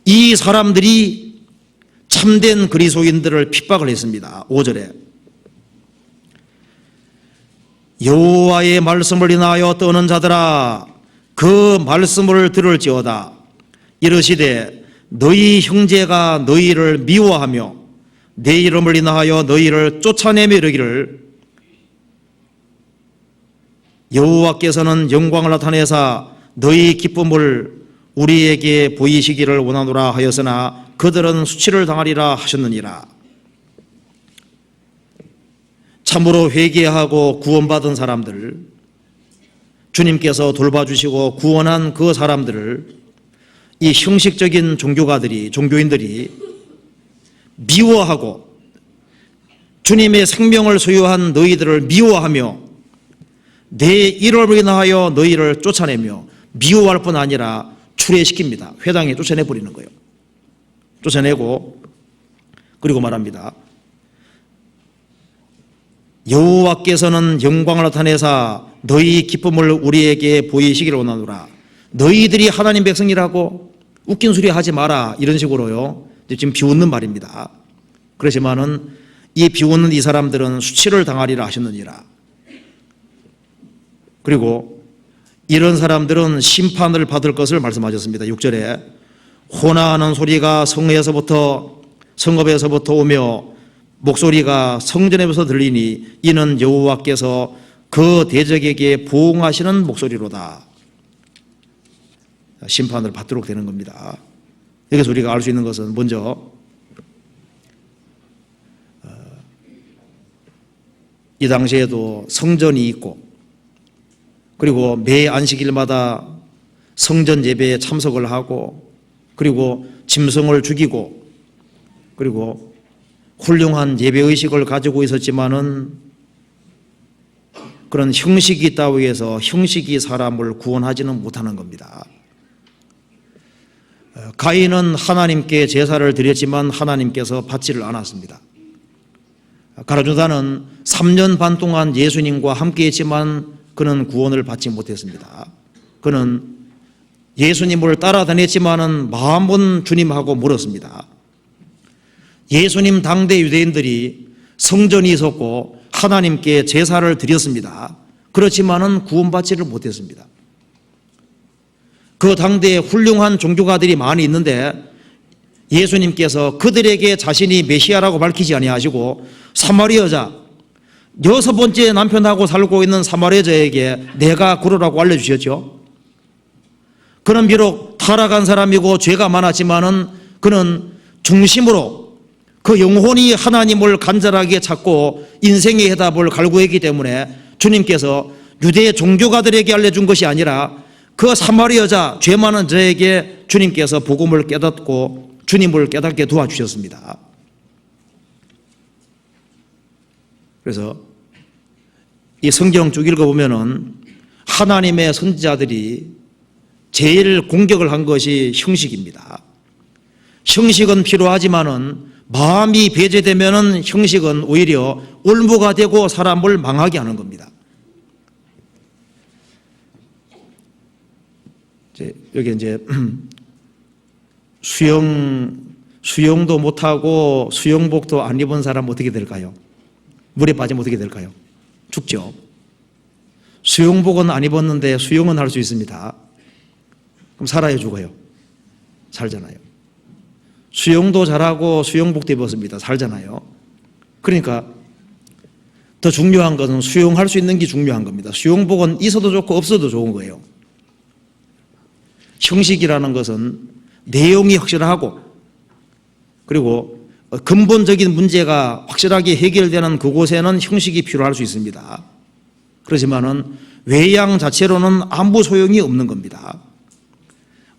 이 사람들이 참된 그리스도인들을 핍박을 했습니다. 5절에 여호와의 말씀을 인하여 떠는 자들아 그 말씀을 들을지어다. 이르시되 너희 형제가 너희를 미워하며 내 이름을 인하여 너희를 쫓아내며 이르기를 여호와께서는 영광을 나타내사 너희 기쁨을 우리에게 보이시기를 원하노라 하였으나 그들은 수치를 당하리라 하셨느니라. 참으로 회개하고 구원받은 사람들, 주님께서 돌봐주시고 구원한 그 사람들을 이 형식적인 종교인들이 미워하고 주님의 생명을 소유한 너희들을 미워하며 내 이름을 인하여 너희를 쫓아내며 미워할 뿐 아니라 추례시킵니다. 회당에 쫓아내버리는 거예요. 쫓아내고 그리고 말합니다. 여호와께서는 영광을 나타내사 너희 기쁨을 우리에게 보이시기를 원하노라. 너희들이 하나님 백성이라고 웃긴 소리 하지 마라 이런 식으로요. 지금 비웃는 말입니다. 그렇지만은 이 비웃는 이 사람들은 수치를 당하리라 하셨느니라. 그리고 이런 사람들은 심판을 받을 것을 말씀하셨습니다. 6절에 호나하는 소리가 성읍에서부터 오며 목소리가 성전에서 들리니 이는 여호와께서 그 대적에게 보응하시는 목소리로다. 심판을 받도록 되는 겁니다. 여기서 우리가 알 수 있는 것은 먼저 이 당시에도 성전이 있고 그리고 매 안식일마다 성전 예배에 참석을 하고 그리고 짐승을 죽이고 그리고 훌륭한 예배의식을 가지고 있었지만은 그런 형식이 있다고 해서 형식이 사람을 구원하지는 못하는 겁니다. 가인은 하나님께 제사를 드렸지만 하나님께서 받지를 않았습니다. 가룟유다는 3년 반 동안 예수님과 함께 했지만 그는 구원을 받지 못했습니다. 그는 예수님을 따라다녔지만은 마음은 주님하고 멀었습니다. 예수님 당대 유대인들이 성전이 있었고 하나님께 제사를 드렸습니다. 그렇지만은 구원받지를 못했습니다. 그 당대에 훌륭한 종교가들이 많이 있는데 예수님께서 그들에게 자신이 메시아라고 밝히지 아니하시고 사마리아 여자 6번째 남편하고 살고 있는 사마리아 여자에게 내가 구로라고 알려주셨죠. 그는 비록 타락한 사람이고 죄가 많았지만은 그는 중심으로 그 영혼이 하나님을 간절하게 찾고 인생의 해답을 갈구했기 때문에 주님께서 유대 종교가들에게 알려준 것이 아니라 그 사마리아 여자 죄 많은 저에게 주님께서 복음을 깨닫고 주님을 깨닫게 도와주셨습니다. 그래서 이 성경 쭉 읽어보면은 하나님의 선지자들이 제일 공격을 한 것이 형식입니다. 형식은 필요하지만은 마음이 배제되면은 형식은 오히려 올무가 되고 사람을 망하게 하는 겁니다. 여기 이제 수영도 못하고 수영복도 안 입은 사람 어떻게 될까요? 물에 빠지면 어떻게 될까요? 죽죠. 수영복은 안 입었는데 수영은 할 수 있습니다. 그럼 살아요, 죽어요? 살잖아요. 수영도 잘하고 수영복도 입었습니다. 살잖아요. 그러니까 더 중요한 것은 수영할 수 있는 게 중요한 겁니다. 수영복은 있어도 좋고 없어도 좋은 거예요. 형식이라는 것은 내용이 확실하고 그리고 근본적인 문제가 확실하게 해결되는 그곳에는 형식이 필요할 수 있습니다. 그렇지만은 외양 자체로는 아무 소용이 없는 겁니다.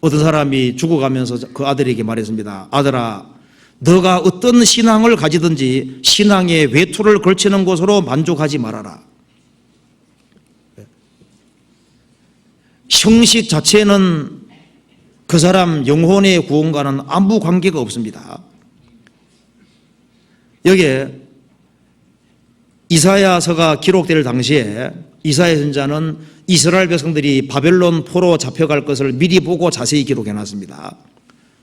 어떤 사람이 죽어가면서 그 아들에게 말했습니다. 아들아, 너가 어떤 신앙을 가지든지 신앙에 외투를 걸치는 것으로 만족하지 말아라. 형식 자체는 그 사람 영혼의 구원과는 아무 관계가 없습니다. 여기에 이사야서가 기록될 당시에 이사야 선지자는 이스라엘 백성들이 바벨론 포로 잡혀갈 것을 미리 보고 자세히 기록해 놨습니다.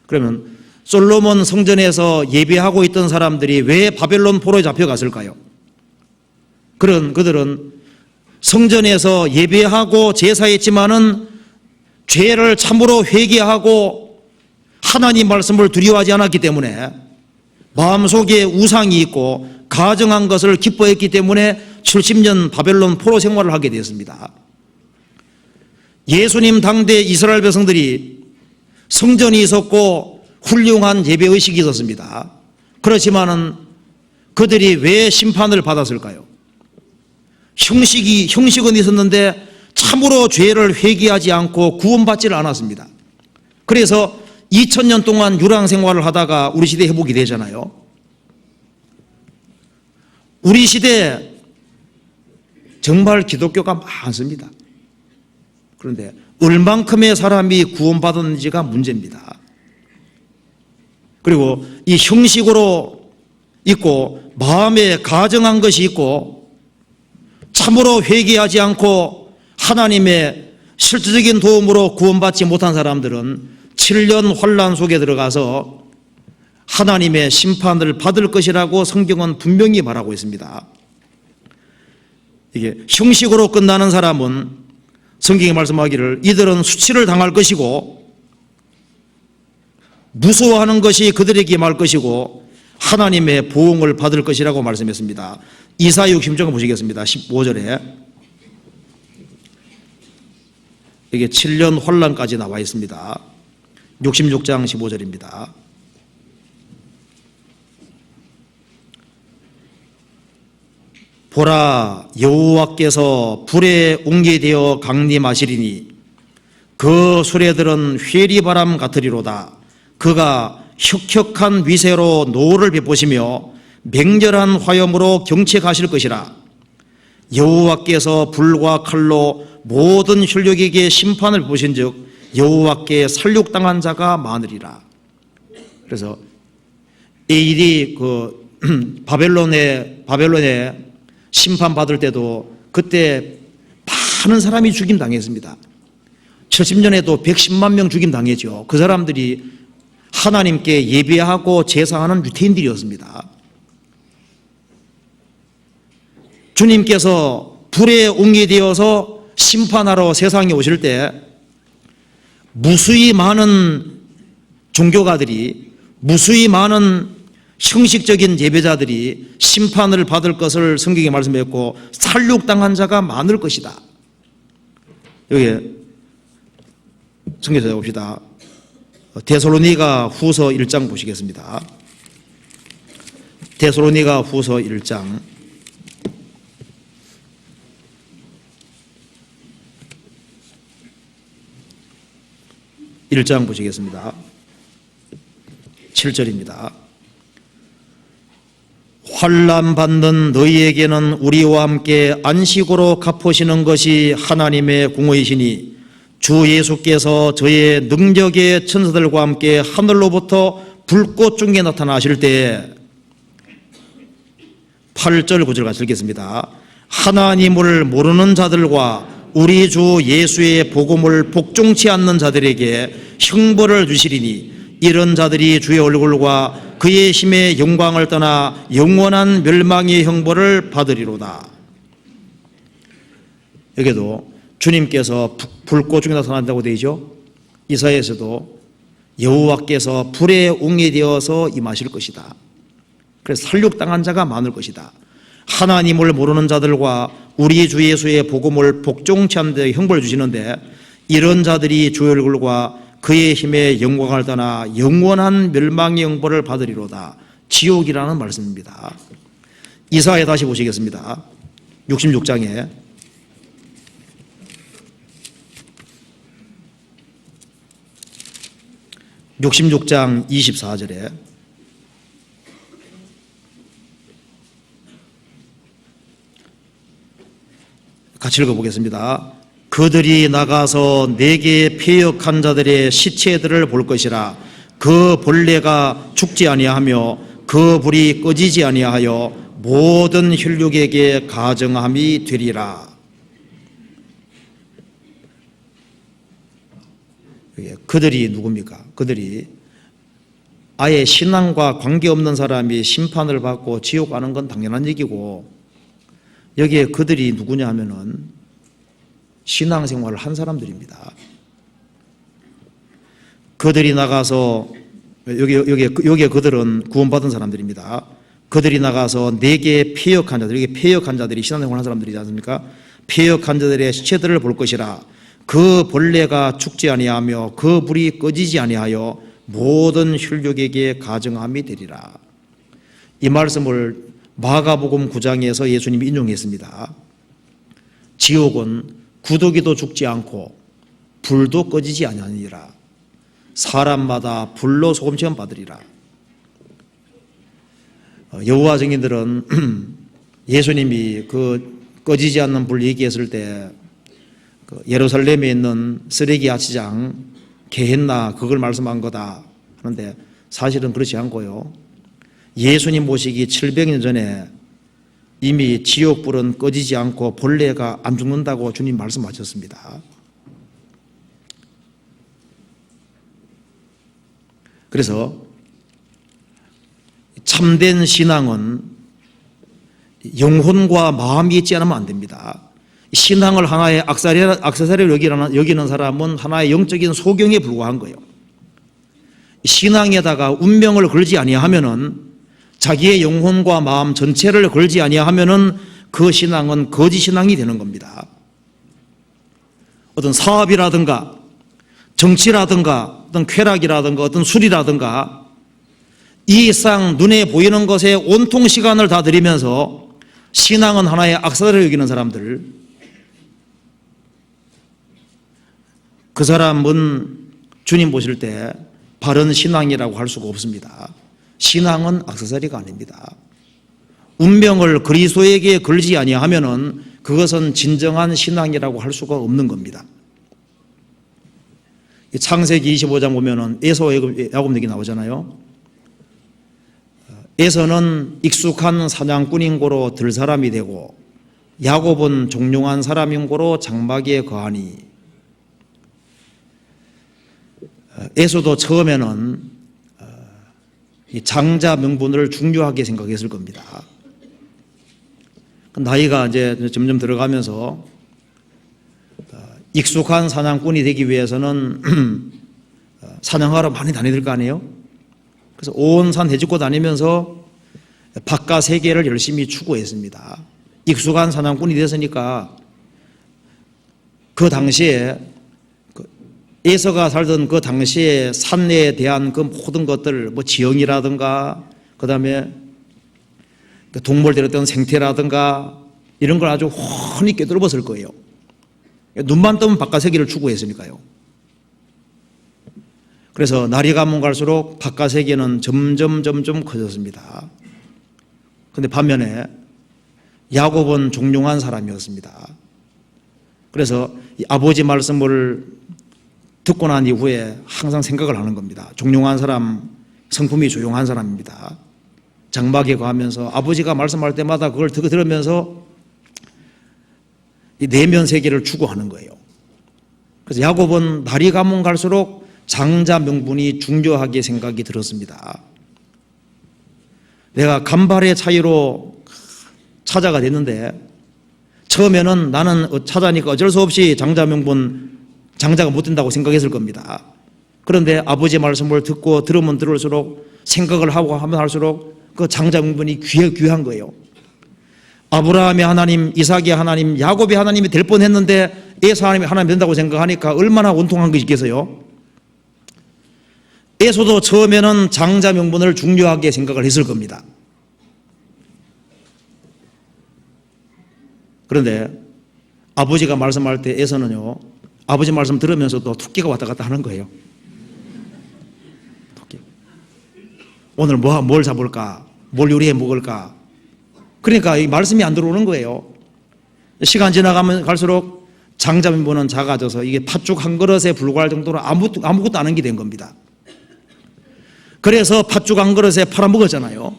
그러면 솔로몬 성전에서 예배하고 있던 사람들이 왜 바벨론 포로에 잡혀갔을까요? 그들은 성전에서 예배하고 제사했지만은 죄를 참으로 회개하고 하나님 말씀을 두려워하지 않았기 때문에 마음속에 우상이 있고 가정한 것을 기뻐했기 때문에 70년 바벨론 포로 생활을 하게 되었습니다. 예수님 당대 이스라엘 백성들이 성전이 있었고 훌륭한 예배의식이 있었습니다. 그렇지만은 그들이 왜 심판을 받았을까요? 형식은 있었는데 참으로 죄를 회개하지 않고 구원받지를 않았습니다. 그래서 2000년 동안 유랑 생활을 하다가 우리 시대에 회복이 되잖아요. 우리 시대에 정말 기독교가 많습니다. 그런데 얼만큼의 사람이 구원받았는지가 문제입니다. 그리고 이 형식으로 있고 마음에 가정한 것이 있고 참으로 회개하지 않고 하나님의 실질적인 도움으로 구원받지 못한 사람들은 7년 환난 속에 들어가서 하나님의 심판을 받을 것이라고 성경은 분명히 말하고 있습니다. 이게 형식으로 끝나는 사람은 성경이 말씀하기를 이들은 수치를 당할 것이고 무서워하는 것이 그들에게 임할 것이고 하나님의 보응을 받을 것이라고 말씀했습니다. 이사야 60장 보시겠습니다. 15절에 이게 7년 환난까지 나와 있습니다. 66장 15절입니다. 보라, 여호와께서 불에 옮기되어 강림하시리니 그 수레들은 회리바람 같으리로다. 그가 혁혁한 위세로 노를 베푸시며 맹렬한 화염으로 경책하실 것이라. 여호와께서 불과 칼로 모든 혈육에게 심판을 보신즉 여호와께 살육당한 자가 많으리라. 그래서 에일이 바벨론에 심판받을 때도 그때 많은 사람이 죽임당했습니다. 70년에도 110만 명 죽임당했죠. 그 사람들이 하나님께 예배하고 제사하는 유태인들이었습니다. 주님께서 불에 옮기되어서 심판하러 세상에 오실 때 무수히 많은 종교가들이, 무수히 많은 형식적인 예배자들이 심판을 받을 것을 성경에 말씀했고 살육당한 자가 많을 것이다. 여기 성경에서 봅시다. 데살로니가 후서 1장 보시겠습니다. 데살로니가 후서 1장 1장 보시겠습니다. 7절입니다. 환난 받는 너희에게는 우리와 함께 안식으로 갚으시는 것이 하나님의 공의이시니 주 예수께서 저의 능력의 천사들과 함께 하늘로부터 불꽃 중에 나타나실 때에 8절 9절 같이 읽겠습니다. 하나님을 모르는 자들과 우리 주 예수의 복음을 복종치 않는 자들에게 형벌을 주시리니 이런 자들이 주의 얼굴과 그의 힘의 영광을 떠나 영원한 멸망의 형벌을 받으리로다. 여기도 주님께서 불꽃 중에 나타난다고 되어 있죠. 이사야에서도 여호와께서 불에 옹이되어서 임하실 것이다. 그래서 살육당한 자가 많을 것이다. 하나님을 모르는 자들과 우리 주 예수의 복음을 복종치 않는 데 형벌을 주시는데 이런 자들이 주의 얼굴과 그의 힘의 영광을 떠나 영원한 멸망의 형벌을 받으리로다. 지옥이라는 말씀입니다. 이사야 다시 보시겠습니다. 66장에 66장 24절에 같이 읽어보겠습니다. 그들이 나가서 내게 패역한 자들의 시체들을 볼 것이라. 그 벌레가 죽지 아니하며 그 불이 꺼지지 아니하여 모든 혈육에게 가정함이 되리라. 그들이 누굽니까? 그들이 아예 신앙과 관계없는 사람이 심판을 받고 지옥 가는 건 당연한 얘기고, 여기에 그들이 누구냐 하면은 신앙생활을 한 사람들입니다. 그들이 나가서 여기에 그들은 구원받은 사람들입니다. 그들이 나가서 네개의 폐역한 자들, 이게 폐역한 자들이 신앙생활 한 사람들이지 않습니까? 폐역한 자들의 시체들을 볼 것이라. 그 벌레가 죽지 아니하며 그 불이 꺼지지 아니하여 모든 혈육에게 가정함이 되리라. 이 말씀을 마가복음 9장에서 예수님이 인용했습니다. 지옥은 구더기도 죽지 않고 불도 꺼지지 아니하니라. 사람마다 불로 소금 체험 받으리라. 여호와 증인들은 예수님이 그 꺼지지 않는 불 얘기했을 때 예루살렘에 있는 쓰레기 야치장 게헨나 그걸 말씀한 거다 하는데, 사실은 그렇지 않고요. 예수님 모시기 700년 전에 이미 지옥불은 꺼지지 않고 벌레가 안 죽는다고 주님 말씀하셨습니다. 그래서 참된 신앙은 영혼과 마음이 있지 않으면 안 됩니다. 신앙을 하나의 액세서리로 여기는 사람은 하나의 영적인 소경에 불과한 거예요. 신앙에다가 운명을 걸지 아니하면은, 자기의 영혼과 마음 전체를 걸지 아니하면은 그 신앙은 거짓 신앙이 되는 겁니다. 어떤 사업이라든가 정치라든가 어떤 쾌락이라든가 어떤 술이라든가 이 일상 눈에 보이는 것에 온통 시간을 다 들이면서 신앙은 하나의 액세서리로 여기는 사람들, 그 사람은 주님 보실 때 바른 신앙이라고 할 수가 없습니다. 신앙은 액세서리가 아닙니다. 운명을 그리스도에게 걸지 아니하면은 그것은 진정한 신앙이라고 할 수가 없는 겁니다. 창세기 25장 보면은 에서와 야곱 얘기 나오잖아요. 에서는 익숙한 사냥꾼인 고로 들 사람이 되고, 야곱은 종용한 사람인 고로 장막에 거하니. 에서도 처음에는 이 장자 명분을 중요하게 생각했을 겁니다. 나이가 이제 점점 들어가면서 익숙한 사냥꾼이 되기 위해서는 사냥하러 많이 다니들 거 아니에요? 그래서 온 산 헤집고 다니면서 바깥 세계를 열심히 추구했습니다. 익숙한 사냥꾼이 됐으니까 그 당시에 에서가 살던 그 당시에 산에 대한 그 모든 것들, 뭐 지형이라든가 그 다음에 동물 데렸던 생태라든가 이런 걸 아주 훤히 꿰뚫어봤을 거예요. 눈만 뜨면 바깥 세계를 추구했으니까요. 그래서 날이 가면 갈수록 바깥 세계는 점점 커졌습니다. 그런데 반면에 야곱은 종용한 사람이었습니다. 그래서 아버지 말씀을 듣고 난 이후에 항상 생각을 하는 겁니다. 종용한 사람, 성품이 조용한 사람입니다. 장막에 가면서 아버지가 말씀할 때마다 그걸 들으면서 이 내면 세계를 추구하는 거예요. 그래서 야곱은 날이 가면 갈수록 장자 명분이 중요하게 생각이 들었습니다. 내가 간발의 차이로 차자가 됐는데, 처음에는 나는 차자니까 어쩔 수 없이 장자 명분, 장자가 못 된다고 생각했을 겁니다. 그런데 아버지 말씀을 듣고 들으면 들을수록 생각을 하고 하면 할수록 그 장자 명분이 귀한 거예요. 아브라함의 하나님, 이삭의 하나님, 야곱의 하나님이 될 뻔했는데 에서 하나님이 된다고 생각하니까 얼마나 원통한 것이 있겠어요? 에서도 처음에는 장자 명분을 중요하게 생각을 했을 겁니다. 그런데 아버지가 말씀할 때 에서는요, 아버지 말씀 들으면서도 토끼가 왔다 갔다 하는 거예요. 토끼. 오늘 뭘 잡을까? 뭘 요리해 먹을까? 그러니까 이 말씀이 안 들어오는 거예요. 시간 지나가면 갈수록 장자 명분은 작아져서 이게 팥죽 한 그릇에 불과할 정도로 아무것도 안 한 게 된 겁니다. 그래서 팥죽 한 그릇에 팔아먹었잖아요.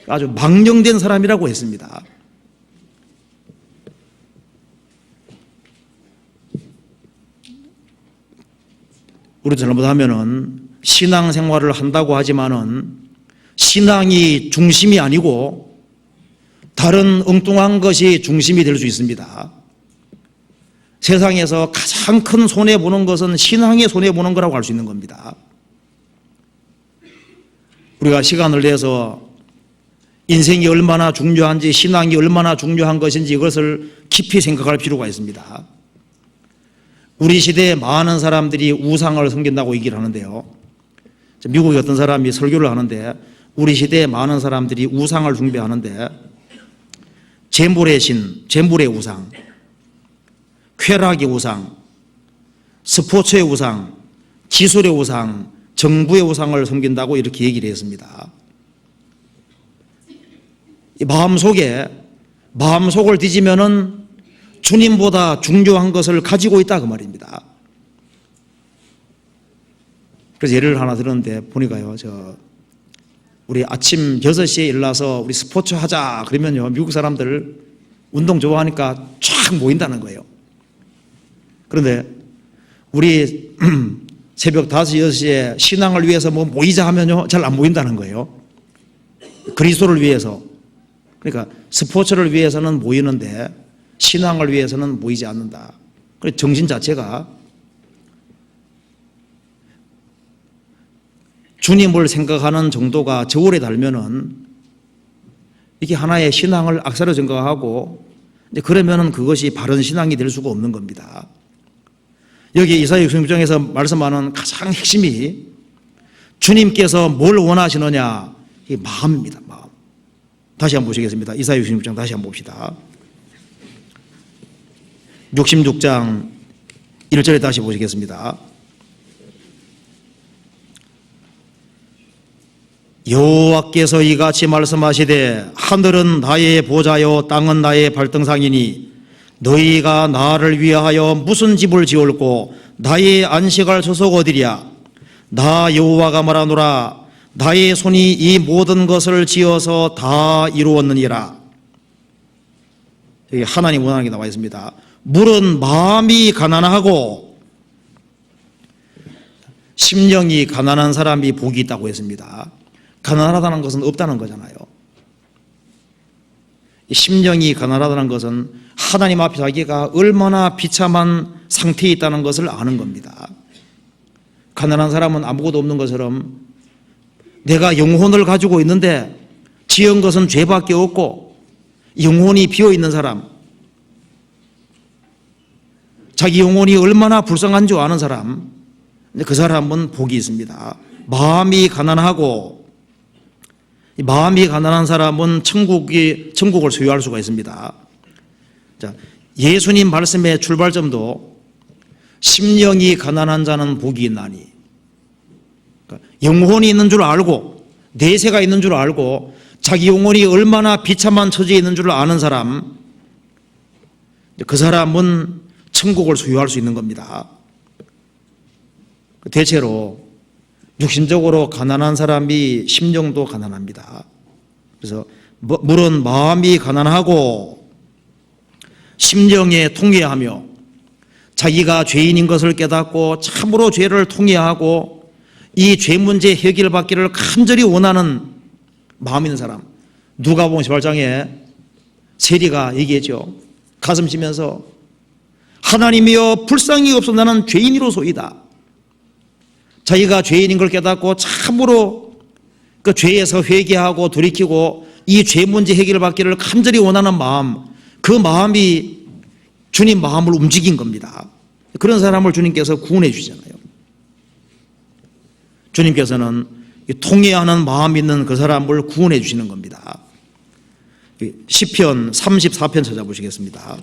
아주 망령된 사람이라고 했습니다. 우리 잘못하면은 신앙생활을 한다고 하지만은 신앙이 중심이 아니고 다른 엉뚱한 것이 중심이 될 수 있습니다. 세상에서 가장 큰 손해보는 것은 신앙에 손해보는 거라고 할 수 있는 겁니다. 우리가 시간을 내서 인생이 얼마나 중요한지, 신앙이 얼마나 중요한 것인지 이것을 깊이 생각할 필요가 있습니다. 우리 시대에 많은 사람들이 우상을 섬긴다고 얘기를 하는데요. 미국의 어떤 사람이 설교를 하는데 우리 시대에 많은 사람들이 우상을 숭배하는데 재물의 신, 재물의 우상, 쾌락의 우상, 스포츠의 우상, 기술의 우상, 정부의 우상을 섬긴다고 이렇게 얘기를 했습니다. 이 마음속을 뒤지면은 주님보다 중요한 것을 가지고 있다 그 말입니다. 그래서 예를 하나 들었는데 보니까요, 우리 아침 6시에 일어나서 우리 스포츠 하자 그러면요, 미국 사람들 운동 좋아하니까 쫙 모인다는 거예요. 그런데 우리 새벽 5시, 6시에 신앙을 위해서 뭐 모이자 하면요, 잘 안 모인다는 거예요. 그리스도를 위해서. 그러니까 스포츠를 위해서는 모이는데 신앙을 위해서는 모이지 않는다. 그래서 정신 자체가 주님을 생각하는 정도가 저울에 달면은 이게 하나의 신앙을 악사로 생각하고 그러면은 그것이 바른 신앙이 될 수가 없는 겁니다. 여기 이사야 66장에서 말씀하는 가장 핵심이 주님께서 뭘 원하시느냐, 이 마음입니다. 마음. 다시 한번 보시겠습니다. 이사야 66장 다시 한번 봅시다. 66장 1절에 다시 보시겠습니다. 여호와께서 이같이 말씀하시되 하늘은 나의 보좌요 땅은 나의 발등상이니 너희가 나를 위하여 무슨 집을 지을고 나의 안식할 처소가 어디랴. 나 여호와가 말하노라. 나의 손이 이 모든 것을 지어서 다 이루었느니라. 여기 하나님 원하는 게 나와 있습니다. 물은 마음이 가난하고 심령이 가난한 사람이 복이 있다고 했습니다. 가난하다는 것은 없다는 거잖아요. 심령이 가난하다는 것은 하나님 앞에 자기가 얼마나 비참한 상태에 있다는 것을 아는 겁니다. 가난한 사람은 아무것도 없는 것처럼 내가 영혼을 가지고 있는데 지은 것은 죄밖에 없고 영혼이 비어있는 사람, 자기 영혼이 얼마나 불쌍한 줄 아는 사람, 그 사람은 복이 있습니다. 마음이 가난하고, 마음이 가난한 사람은 천국을 소유할 수가 있습니다. 자, 예수님 말씀의 출발점도 심령이 가난한 자는 복이 있나니, 그러니까 영혼이 있는 줄 알고 내세가 있는 줄 알고 자기 영혼이 얼마나 비참한 처지에 있는 줄 아는 사람, 그 사람은 천국을 소유할 수 있는 겁니다. 대체로 육신적으로 가난한 사람이 심령도 가난합니다. 그래서 물은 마음이 가난하고 심령에 통회하며 자기가 죄인인 것을 깨닫고 참으로 죄를 통회하고 이 죄 문제 해결받기를 간절히 원하는 마음 있는 사람. 누가복음 18장에 세리가 얘기했죠. 가슴 치면서 하나님이여 불쌍히 없어 나는 죄인이로소이다. 자기가 죄인인 걸 깨닫고 참으로 그 죄에서 회개하고 돌이키고 이 죄 문제 해결받기를 간절히 원하는 마음, 그 마음이 주님 마음을 움직인 겁니다. 그런 사람을 주님께서 구원해 주시잖아요. 주님께서는 통회하는 마음 있는 그 사람을 구원해 주시는 겁니다. 시편 34편 찾아보시겠습니다.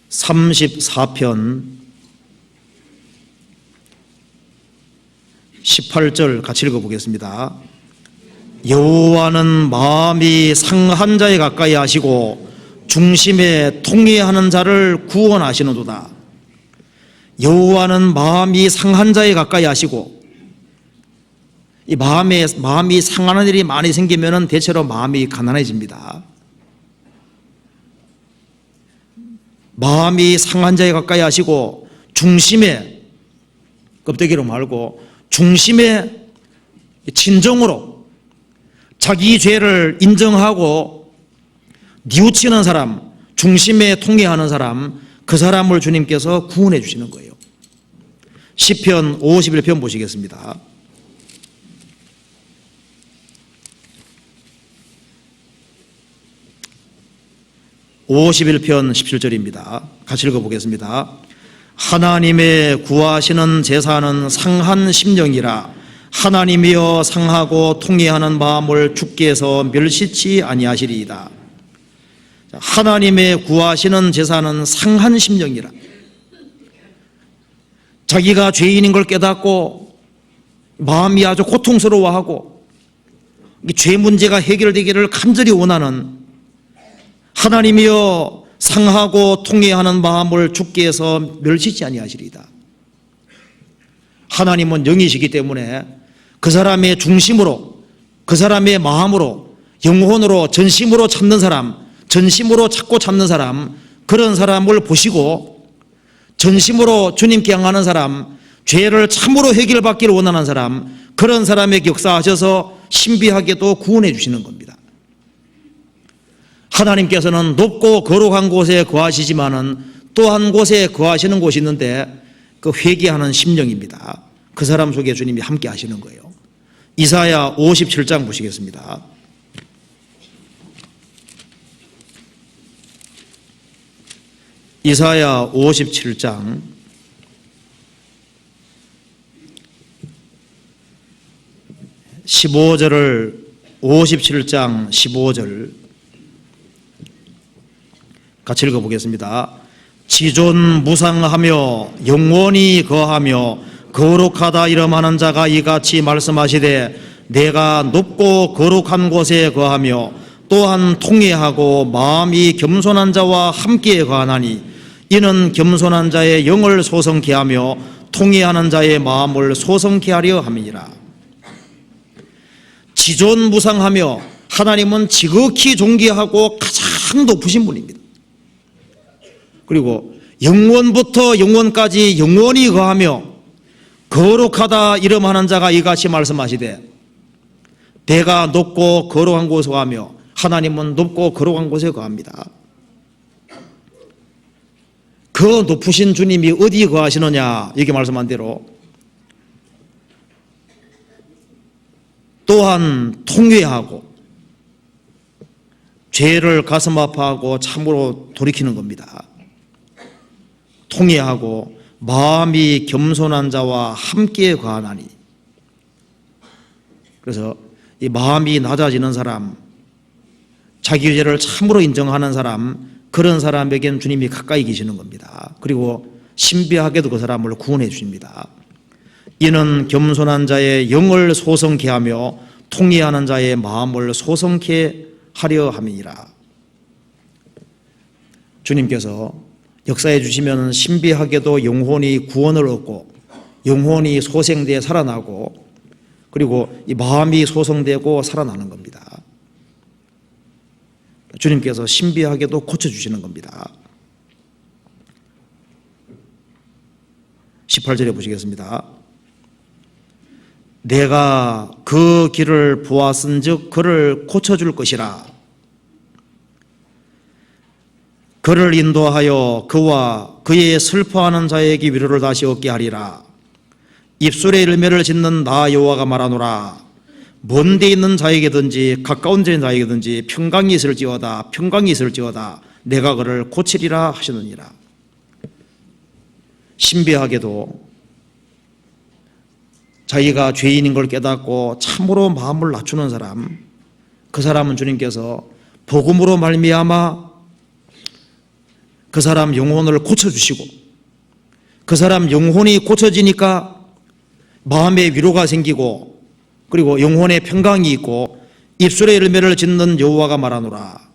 (34편) 18절 같이 읽어보겠습니다. 여호와는 마음이 상한 자에 가까이 하시고 중심에 통회하는 자를 구원하시는도다. 여호와는 마음이 상한 자에 가까이 하시고, 이 마음이 상하는 일이 많이 생기면 대체로 마음이 가난해집니다. 마음이 상한 자에 가까이 하시고, 중심에, 껍데기로 말고 중심에 진정으로 자기 죄를 인정하고 뉘우치는 사람, 중심에 통회하는 사람, 그 사람을 주님께서 구원해 주시는 거예요. 시편 51편 보시겠습니다. 51편 17절입니다. 같이 읽어보겠습니다. 하나님의 구하시는 제사는 상한 심령이라. 하나님이여 상하고 통회하는 마음을 주께서 멸시치 아니하시리이다. 하나님의 구하시는 제사는 상한 심령이라. 자기가 죄인인 걸 깨닫고 마음이 아주 고통스러워하고 죄 문제가 해결되기를 간절히 원하는, 하나님이여 상하고 통회하는 마음을 주께서 멸시치 아니하시리이다. 하나님은 영이시기 때문에 그 사람의 중심으로, 그 사람의 마음으로, 영혼으로, 전심으로 찾는 사람, 전심으로 찾고 찾는 사람, 그런 사람을 보시고 전심으로 주님께 향하는 사람, 죄를 참으로 해결받기를 원하는 사람, 그런 사람에게 역사하셔서 신비하게도 구원해 주시는 겁니다. 하나님께서는 높고 거룩한 곳에 거하시지만은 또 한 곳에 거하시는 곳이 있는데 그 회개하는 심령입니다. 그 사람 속에 주님이 함께 하시는 거예요. 이사야 57장 보시겠습니다. 이사야 57장 15절을 57장 15절 같이 읽어보겠습니다. 지존무상하며 영원히 거하며 거룩하다 이름하는 자가 이같이 말씀하시되 내가 높고 거룩한 곳에 거하며 또한 통회하고 마음이 겸손한 자와 함께 거하나니 이는 겸손한 자의 영을 소성케 하며 통회하는 자의 마음을 소성케 하려 함이니라. 지존무상하며, 하나님은 지극히 존귀하고 가장 높으신 분입니다. 그리고 영원부터 영원까지 영원히 거하며 거룩하다 이름하는 자가 이같이 말씀하시되 내가 높고 거룩한 곳에 거하며, 하나님은 높고 거룩한 곳에 거합니다. 그 높으신 주님이 어디 거하시느냐, 이렇게 말씀한 대로 또한 통회하고 죄를 가슴 아파하고 참으로 돌이키는 겁니다. 통회하고 마음이 겸손한 자와 함께 거하나니. 그래서 이 마음이 낮아지는 사람, 자기 죄를 참으로 인정하는 사람, 그런 사람에겐 주님이 가까이 계시는 겁니다. 그리고 신비하게도 그 사람을 구원해 주십니다. 이는 겸손한 자의 영을 소성케 하며 통회하는 자의 마음을 소성케 하려 함이니라. 주님께서 역사해 주시면 신비하게도 영혼이 구원을 얻고 영혼이 소생되어 살아나고, 그리고 이 마음이 소성되고 살아나는 겁니다. 주님께서 신비하게도 고쳐주시는 겁니다. 18절에 보시겠습니다. 내가 그 길을 보았은즉 그를 고쳐줄 것이라. 그를 인도하여 그와 그의 슬퍼하는 자에게 위로를 다시 얻게 하리라. 입술에 열매를 짓는 나 여호와가 말하노라. 먼데 있는 자에게든지 가까운 자에게든지 평강이 있을지어다 내가 그를 고치리라 하시느니라. 신비하게도 자기가 죄인인 걸 깨닫고 참으로 마음을 낮추는 사람, 그 사람은 주님께서 복음으로 말미암아 그 사람 영혼을 고쳐주시고, 그 사람 영혼이 고쳐지니까 마음에 위로가 생기고, 그리고 영혼의 평강이 있고, 입술의 열매를 짓는 여호와가 말하노라.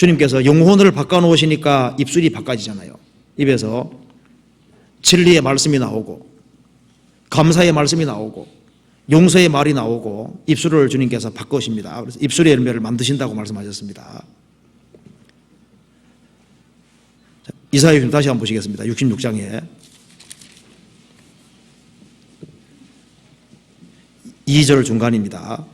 주님께서 영혼을 바꿔놓으시니까 입술이 바꿔지잖아요. 입에서 진리의 말씀이 나오고 감사의 말씀이 나오고 용서의 말이 나오고 입술을 주님께서 바꾸십니다. 그래서 입술의 열매를 만드신다고 말씀하셨습니다. 이사야 다시 한번 보시겠습니다. 66장에 2절 중간입니다.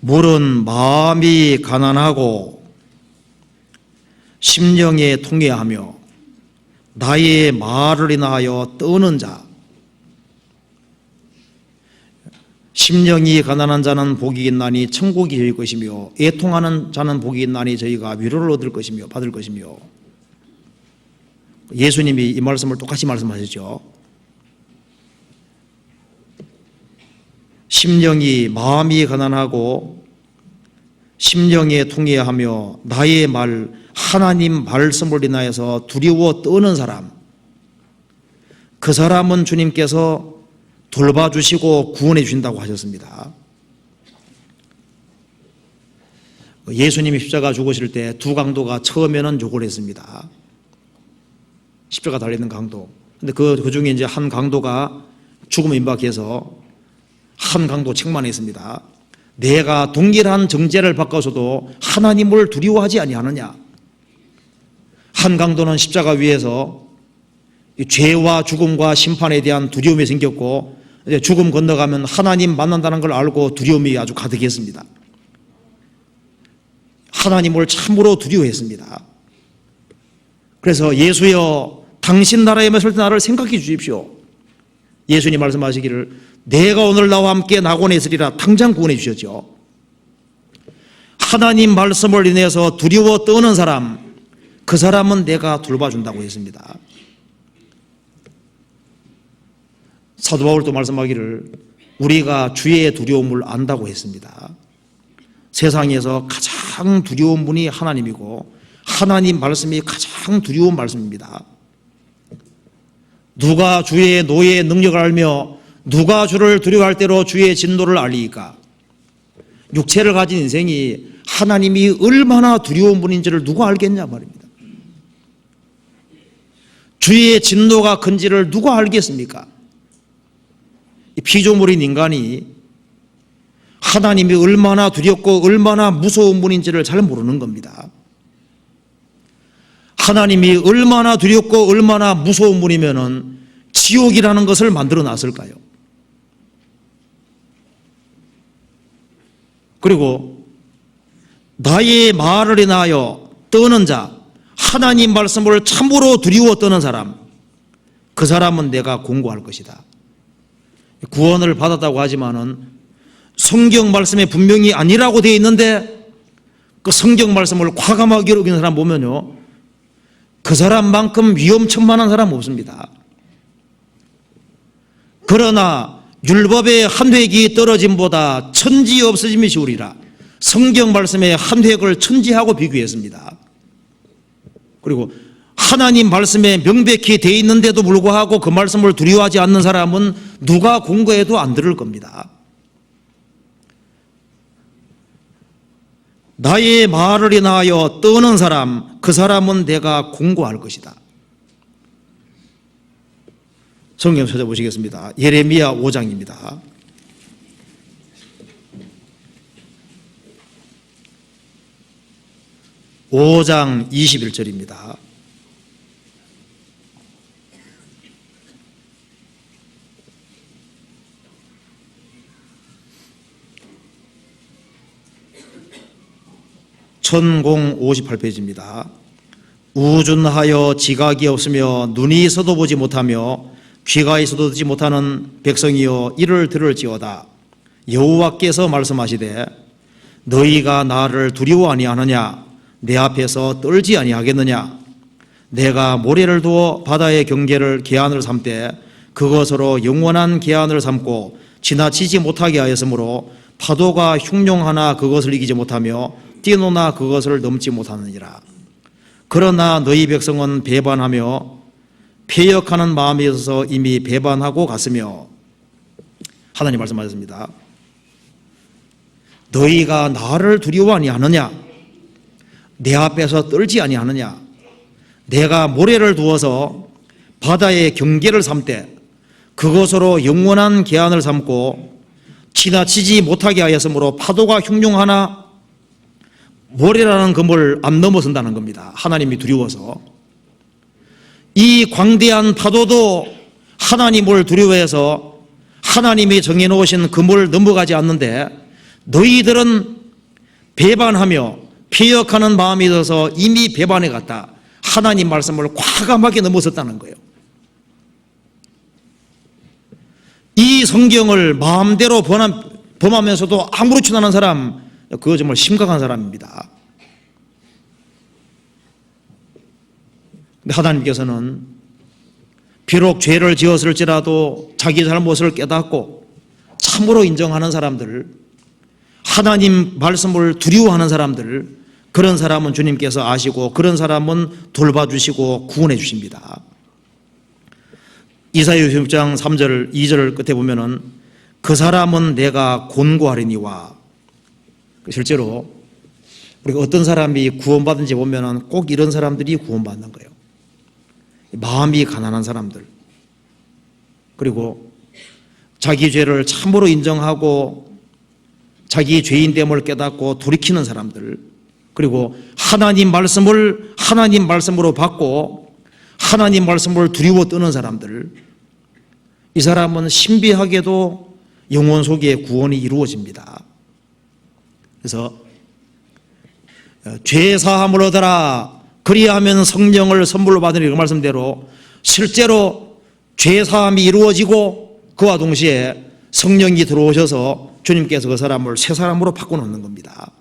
물은 마음이 가난하고 심령에 통회하며 나의 말을 인하여 떠는 자, 심령이 가난한 자는 복이 있나니 천국이 저희 것이며 애통하는 자는 복이 있나니 저희가 위로를 얻을 것이며 받을 것이며. 예수님이 이 말씀을 똑같이 말씀하셨죠. 심령이 마음이 가난하고 심령에 통회하며 나의 말 하나님 말씀을 인하여서 두려워 떠는 사람, 그 사람은 주님께서 돌봐주시고 구원해 주신다고 하셨습니다. 예수님이 십자가 죽으실 때 두 강도가 처음에는 욕을 했습니다. 십자가 달리는 강도. 근데 그 중에 이제 한 강도가 죽음을 임박해서 한 강도 책망했습니다. 내가 동일한 정죄를 받고서도 하나님을 두려워하지 아니하느냐. 한 강도는 십자가 위에서 죄와 죽음과 심판에 대한 두려움이 생겼고 이제 죽음 건너가면 하나님 만난다는 걸 알고 두려움이 아주 가득했습니다. 하나님을 참으로 두려워했습니다. 그래서 예수여 당신 나라에 있을 때 나를 생각해 주십시오. 예수님 말씀하시기를 내가 오늘 나와 함께 낙원에 있으리라 당장 구원해 주셨죠. 하나님 말씀을 인해서 두려워 떠는 사람, 그 사람은 내가 돌봐준다고 했습니다. 사도 바울도 말씀하기를 우리가 주의 두려움을 안다고 했습니다. 세상에서 가장 두려운 분이 하나님이고 하나님 말씀이 가장 두려운 말씀입니다. 누가 주의 노예의 능력을 알며 누가 주를 두려워할 대로 주의 진노를 알리이까. 육체를 가진 인생이 하나님이 얼마나 두려운 분인지를 누가 알겠냐 말입니다. 주의 진노가 큰지를 누가 알겠습니까? 이 피조물인 인간이 하나님이 얼마나 두렵고 얼마나 무서운 분인지를 잘 모르는 겁니다. 하나님이 얼마나 두렵고 얼마나 무서운 분이면은 지옥이라는 것을 만들어 놨을까요? 그리고 나의 말을 인하여 떠는 자, 하나님 말씀을 참으로 두려워 떠는 사람, 그 사람은 내가 공고할 것이다. 구원을 받았다고 하지만은 성경 말씀에 분명히 아니라고 되어 있는데 그 성경 말씀을 과감하게 어기는 사람 보면요, 그 사람만큼 위험천만한 사람 없습니다. 그러나 율법의 한 획이 떨어짐보다 천지 없어짐이 쉬우리라. 성경 말씀의 한 획을 천지하고 비교했습니다. 그리고 하나님 말씀에 명백히 되어 있는데도 불구하고 그 말씀을 두려워하지 않는 사람은 누가 공고해도 안 들을 겁니다. 나의 말을 인하여 떠는 사람, 그 사람은 내가 공고할 것이다. 성경 찾아보시겠습니다. 예레미야 5장입니다. (5장) 21절입니다. 천공 58페이지입니다. 우준하여 지각이 없으며 눈이 있어도 보지 못하며 귀가 있어도 듣지 못하는 백성이여 이를 들을지어다. 여호와께서 말씀하시되 너희가 나를 두려워 아니하느냐? 내 앞에서 떨지 아니하겠느냐? 내가 모래를 두어 바다의 경계를 계안을 삼되 그것으로 영원한 계안을 삼고 지나치지 못하게 하였으므로 파도가 흉룡하나 그것을 이기지 못하며 뛰노나 그것을 넘지 못하느니라. 그러나 너희 백성은 배반하며 패역하는 마음에 있어서 이미 배반하고 갔으며. 하나님 말씀하셨습니다. 너희가 나를 두려워 아니하느냐? 내 앞에서 떨지 아니하느냐? 내가 모래를 두어서 바다의 경계를 삼되 그것으로 영원한 계안을 삼고 지나치지 못하게 하였으므로 파도가 흉흉하나 모래라는 그물 안 넘어선다는 겁니다. 하나님이 두려워서. 이 광대한 파도도 하나님을 두려워해서 하나님이 정해놓으신 그물 넘어가지 않는데 너희들은 배반하며 폐역하는 마음이 들어서 이미 배반해 갔다. 하나님 말씀을 과감하게 넘어섰다는 거예요. 이 성경을 마음대로 범하면서도 아무렇지도 않은 사람, 그거 정말 심각한 사람입니다. 근데 하나님께서는 비록 죄를 지었을지라도 자기 잘못을 깨닫고 참으로 인정하는 사람들, 하나님 말씀을 두려워하는 사람들, 그런 사람은 주님께서 아시고 그런 사람은 돌봐주시고 구원해 주십니다. 이사야 6장 3절 2절 끝에 보면은 그 사람은 내가 곤고하리니와, 실제로 우리가 어떤 사람이 구원받은지 보면은 꼭 이런 사람들이 구원받는 거예요. 마음이 가난한 사람들, 그리고 자기 죄를 참으로 인정하고 자기 죄인됨을 깨닫고 돌이키는 사람들, 그리고 하나님 말씀으로 받고 하나님 말씀을 두려워 떠는 사람들, 이 사람은 신비하게도 영혼 속에 구원이 이루어집니다. 그래서 죄 사함을 얻어라, 그리하면 성령을 선물로 받으리, 그 말씀대로 실제로 죄 사함이 이루어지고 그와 동시에 성령이 들어오셔서 주님께서 그 사람을 새 사람으로 바꿔놓는 겁니다.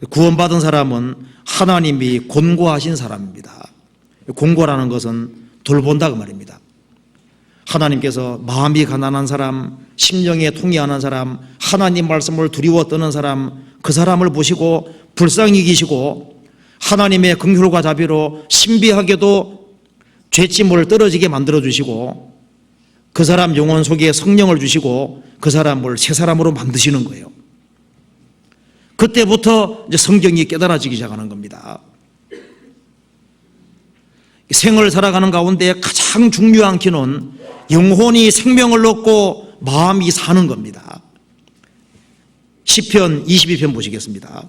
구원받은 사람은 하나님이 곤고하신 사람입니다. 곤고라는 것은 돌본다 그 말입니다. 하나님께서 마음이 가난한 사람, 심령에 통해하는 사람, 하나님 말씀을 두려워 떠는 사람, 그 사람을 보시고 불쌍히 여기시고 하나님의 긍휼과 자비로 신비하게도 죄짐을 떨어지게 만들어주시고 그 사람 영혼 속에 성령을 주시고 그 사람을 새 사람으로 만드시는 거예요. 그때부터 이제 성경이 깨달아지기 시작하는 겁니다. 생을 살아가는 가운데 가장 중요한 기는 영혼이 생명을 얻고 마음이 사는 겁니다. 시편 22편 보시겠습니다.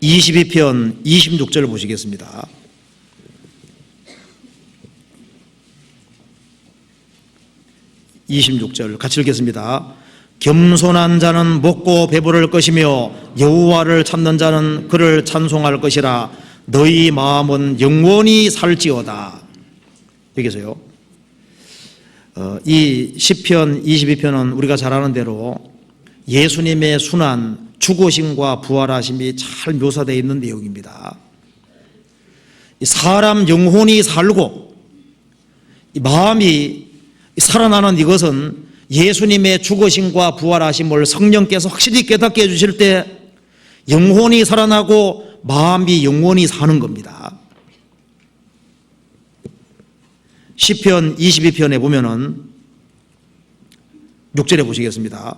22편 26절 보시겠습니다. 같이 읽겠습니다. 겸손한 자는 먹고 배부를 것이며 여호와를 찾는 자는 그를 찬송할 것이라. 너희 마음은 영원히 살지어다. 여기서요. 이 시편 22편은 우리가 잘 아는 대로 예수님의 순환, 죽으심과 부활하심이 잘 묘사되어 있는 내용입니다. 사람 영혼이 살고 마음이 살아나는 이것은 예수님의 죽으심과 부활하심을 성령께서 확실히 깨닫게 해주실 때 영혼이 살아나고 마음이 영원히 사는 겁니다. 시편 22편에 보면은 6절에 보시겠습니다.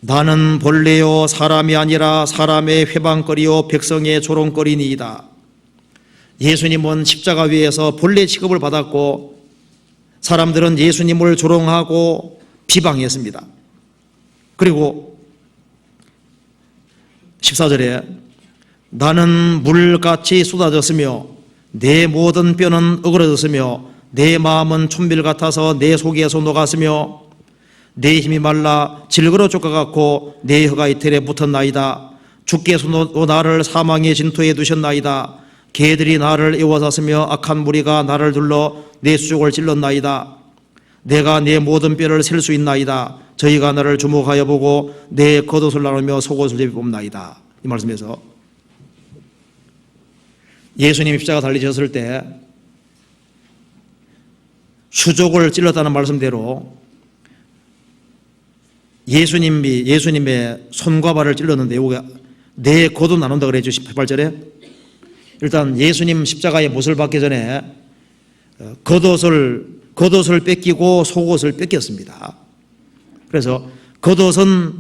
나는 본래요 사람이 아니라 사람의 회방거리요 백성의 조롱거리니이다. 예수님은 십자가 위에서 본래 취급을 받았고 사람들은 예수님을 조롱하고 비방했습니다. 그리고 14절에 나는 물같이 쏟아졌으며 내 모든 뼈는 어그러졌으며 내 마음은 촌빌 같아서 내 속에서 녹았으며 내 힘이 말라 질그러 쫓아갔고 내 혀가 이틀에 붙었나이다. 주께서 나를 사망의 진토에 두셨나이다. 개들이 나를 에워쌌으며 악한 무리가 나를 둘러 내 수족을 찔렀나이다. 내가 내 모든 뼈를 셀 수 있나이다. 저희가 나를 주목하여 보고 내 겉옷을 나누며 속옷을 입어봅나이다. 이 말씀에서 예수님이 십자가 달리셨을 때 수족을 찔렀다는 말씀대로 예수님의 손과 발을 찔렀는데 요게 네 고도 나눈다 그랬죠. 18절에. 일단 예수님 십자가의 못을 받기 전에 겉옷을 뺏기고 속옷을 뺏겼습니다. 그래서 겉옷은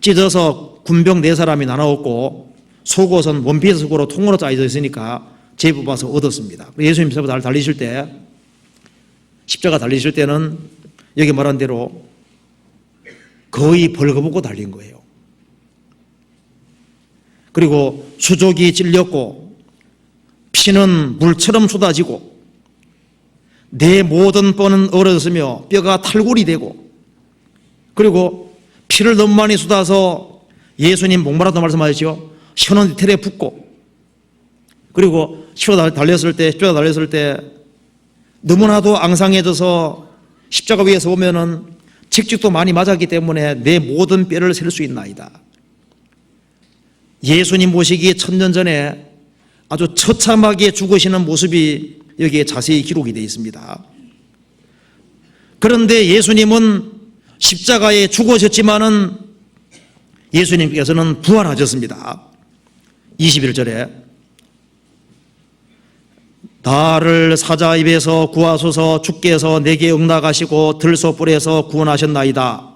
찢어서 군병 4사람이 나눠었고 속옷은 원피스으로 통으로 짜여져 있으니까 재뽑아서 얻었습니다. 예수님 십자가 달리실 때는 여기 말한 대로 거의 벌거벗고 달린 거예요. 그리고 수족이 찔렸고 피는 물처럼 쏟아지고 내 모든 뼈는 얼어졌으며 뼈가 탈골이 되고 그리고 피를 너무 많이 쏟아서 예수님 목마르다고 말씀하셨죠. 혀는 이틀에 붓고 그리고 십자가 달렸을 때 너무나도 앙상해져서 십자가 위에서 보면은 직직도 많이 맞았기 때문에 내 모든 뼈를 셀 수 있나이다. 예수님 모시기 1000년 전에 아주 처참하게 죽으시는 모습이 여기에 자세히 기록이 되어 있습니다. 그런데 예수님은 십자가에 죽으셨지만은 예수님께서는 부활하셨습니다. 21절에 나를 사자 입에서 구하소서 주께서 내게 응낙하시고 들소불에서 구원하셨나이다.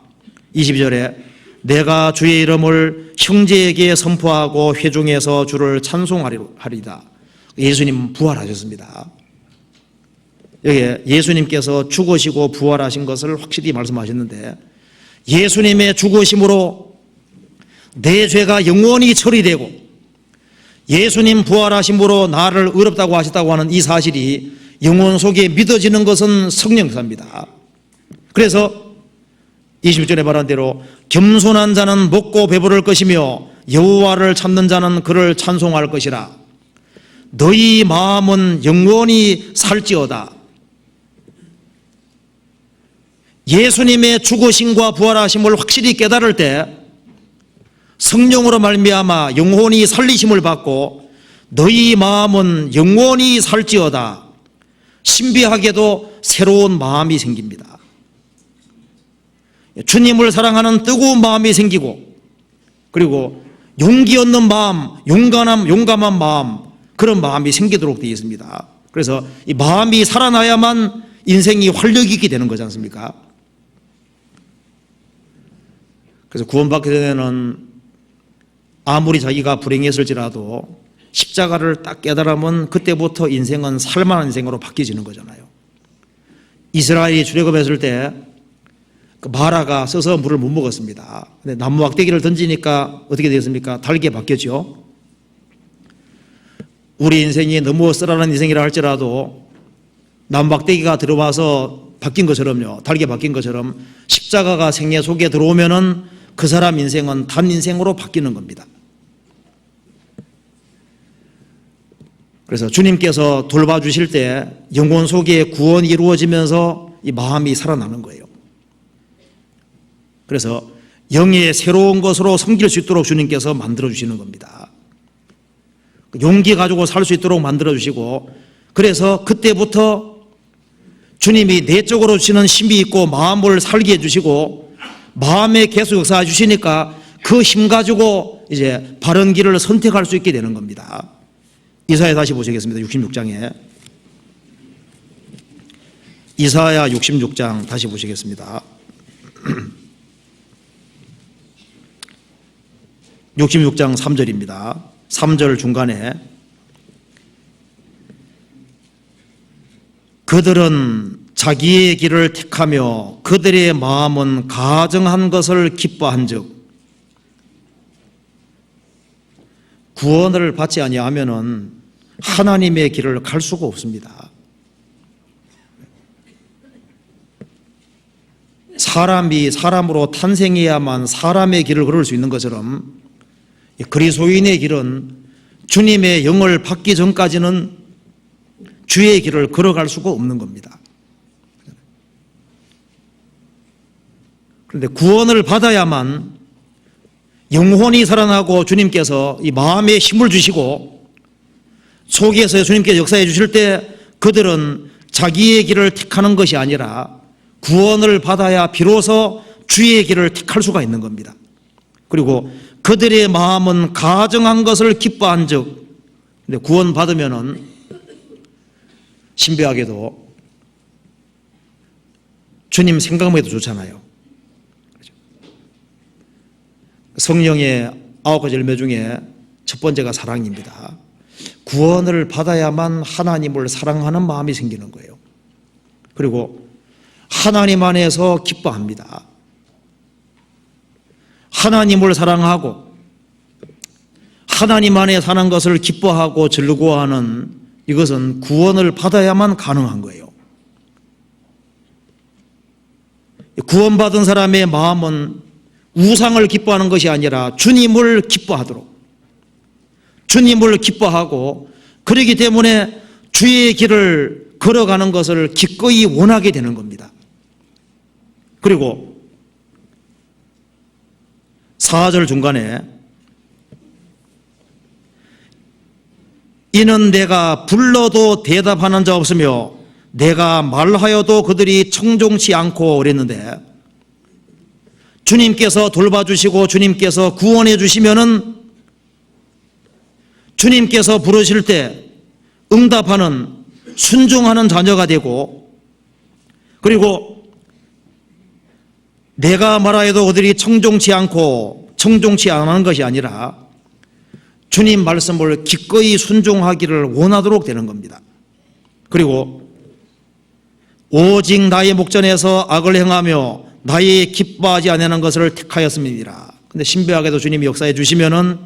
22절에 내가 주의 이름을 형제에게 선포하고 회중에서 주를 찬송하리다. 예수님 부활하셨습니다. 여기에 예수님께서 죽으시고 부활하신 것을 확실히 말씀하셨는데 예수님의 죽으심으로 내 죄가 영원히 처리되고 예수님 부활하심으로 나를 의롭다고 하셨다고 하는 이 사실이 영혼 속에 믿어지는 것은 성령사입니다. 그래서 21절에 말한 대로 겸손한 자는 먹고 배부를 것이며 여호와를 찾는 자는 그를 찬송할 것이라. 너희 마음은 영원히 살지어다. 예수님의 죽으심과 부활하심을 확실히 깨달을 때 성령으로 말미암아 영혼이 살리심을 받고 너희 마음은 영원히 살지어다. 신비하게도 새로운 마음이 생깁니다. 주님을 사랑하는 뜨거운 마음이 생기고 그리고 용기 얻는 마음, 용감한 마음, 그런 마음이 생기도록 되어 있습니다. 그래서 이 마음이 살아나야만 인생이 활력이 있게 되는 거지 않습니까? 그래서 구원받기 전에는 아무리 자기가 불행했을지라도 십자가를 딱 깨달으면 그때부터 인생은 살만한 인생으로 바뀌어지는 거잖아요. 이스라엘이 출애굽했을 때 그 마라가 써서 물을 못 먹었습니다. 근데 나무 막대기를 던지니까 어떻게 되었습니까? 달게 바뀌었죠. 우리 인생이 너무 쓰라는 인생이라 할지라도 나무 막대기가 들어와서 바뀐 것처럼요, 달게 바뀐 것처럼 십자가가 생애 속에 들어오면은 그 사람 인생은 단 인생으로 바뀌는 겁니다. 그래서 주님께서 돌봐주실 때 영혼 속에 구원이 이루어지면서 이 마음이 살아나는 거예요. 그래서 영의 새로운 것으로 섬길 수 있도록 주님께서 만들어주시는 겁니다. 용기 가지고 살 수 있도록 만들어주시고, 그래서 그때부터 주님이 내적으로 주시는 힘이 있고 마음을 살게 해주시고 마음에 계속 역사해 주시니까 그 힘 가지고 이제 바른 길을 선택할 수 있게 되는 겁니다. 이사야 다시 보시겠습니다. 66장에 이사야 66장 다시 보시겠습니다. 66장 3절입니다. 3절 중간에 그들은 자기의 길을 택하며 그들의 마음은 가정한 것을 기뻐한즉 구원을 받지 아니하면은 하나님의 길을 갈 수가 없습니다. 사람이 사람으로 탄생해야만 사람의 길을 걸을 수 있는 것처럼 그리스도인의 길은 주님의 영을 받기 전까지는 주의 길을 걸어갈 수가 없는 겁니다. 그런데 구원을 받아야만 영혼이 살아나고 주님께서 이 마음에 힘을 주시고 속에서 주님께서 역사해 주실 때 그들은 자기의 길을 택하는 것이 아니라 구원을 받아야 비로소 주의 길을 택할 수가 있는 겁니다. 그리고 그들의 마음은 가정한 것을 기뻐한 즉, 근데 구원받으면은 신비하게도 주님 생각만 해도 좋잖아요. 성령의 9가지 열매 중에 첫 번째가 사랑입니다. 구원을 받아야만 하나님을 사랑하는 마음이 생기는 거예요. 그리고 하나님 안에서 기뻐합니다. 하나님을 사랑하고 하나님 안에 사는 것을 기뻐하고 즐거워하는 이것은 구원을 받아야만 가능한 거예요. 구원받은 사람의 마음은 우상을 기뻐하는 것이 아니라 주님을 기뻐하도록, 주님을 기뻐하고, 그렇기 때문에 주의 길을 걸어가는 것을 기꺼이 원하게 되는 겁니다. 그리고 4절 중간에 이는 내가 불러도 대답하는 자 없으며 내가 말하여도 그들이 청종치 않고 그랬는데, 주님께서 돌봐주시고 주님께서 구원해 주시면은 주님께서 부르실 때 응답하는, 순종하는 자녀가 되고, 그리고 내가 말하여도 그들이 청종치 않고 청종치 않는 것이 아니라 주님 말씀을 기꺼이 순종하기를 원하도록 되는 겁니다. 그리고 오직 나의 목전에서 악을 행하며 나의 기뻐하지 아니하는 것을 택하였습니다. 근데 신비하게도 주님이 역사해 주시면은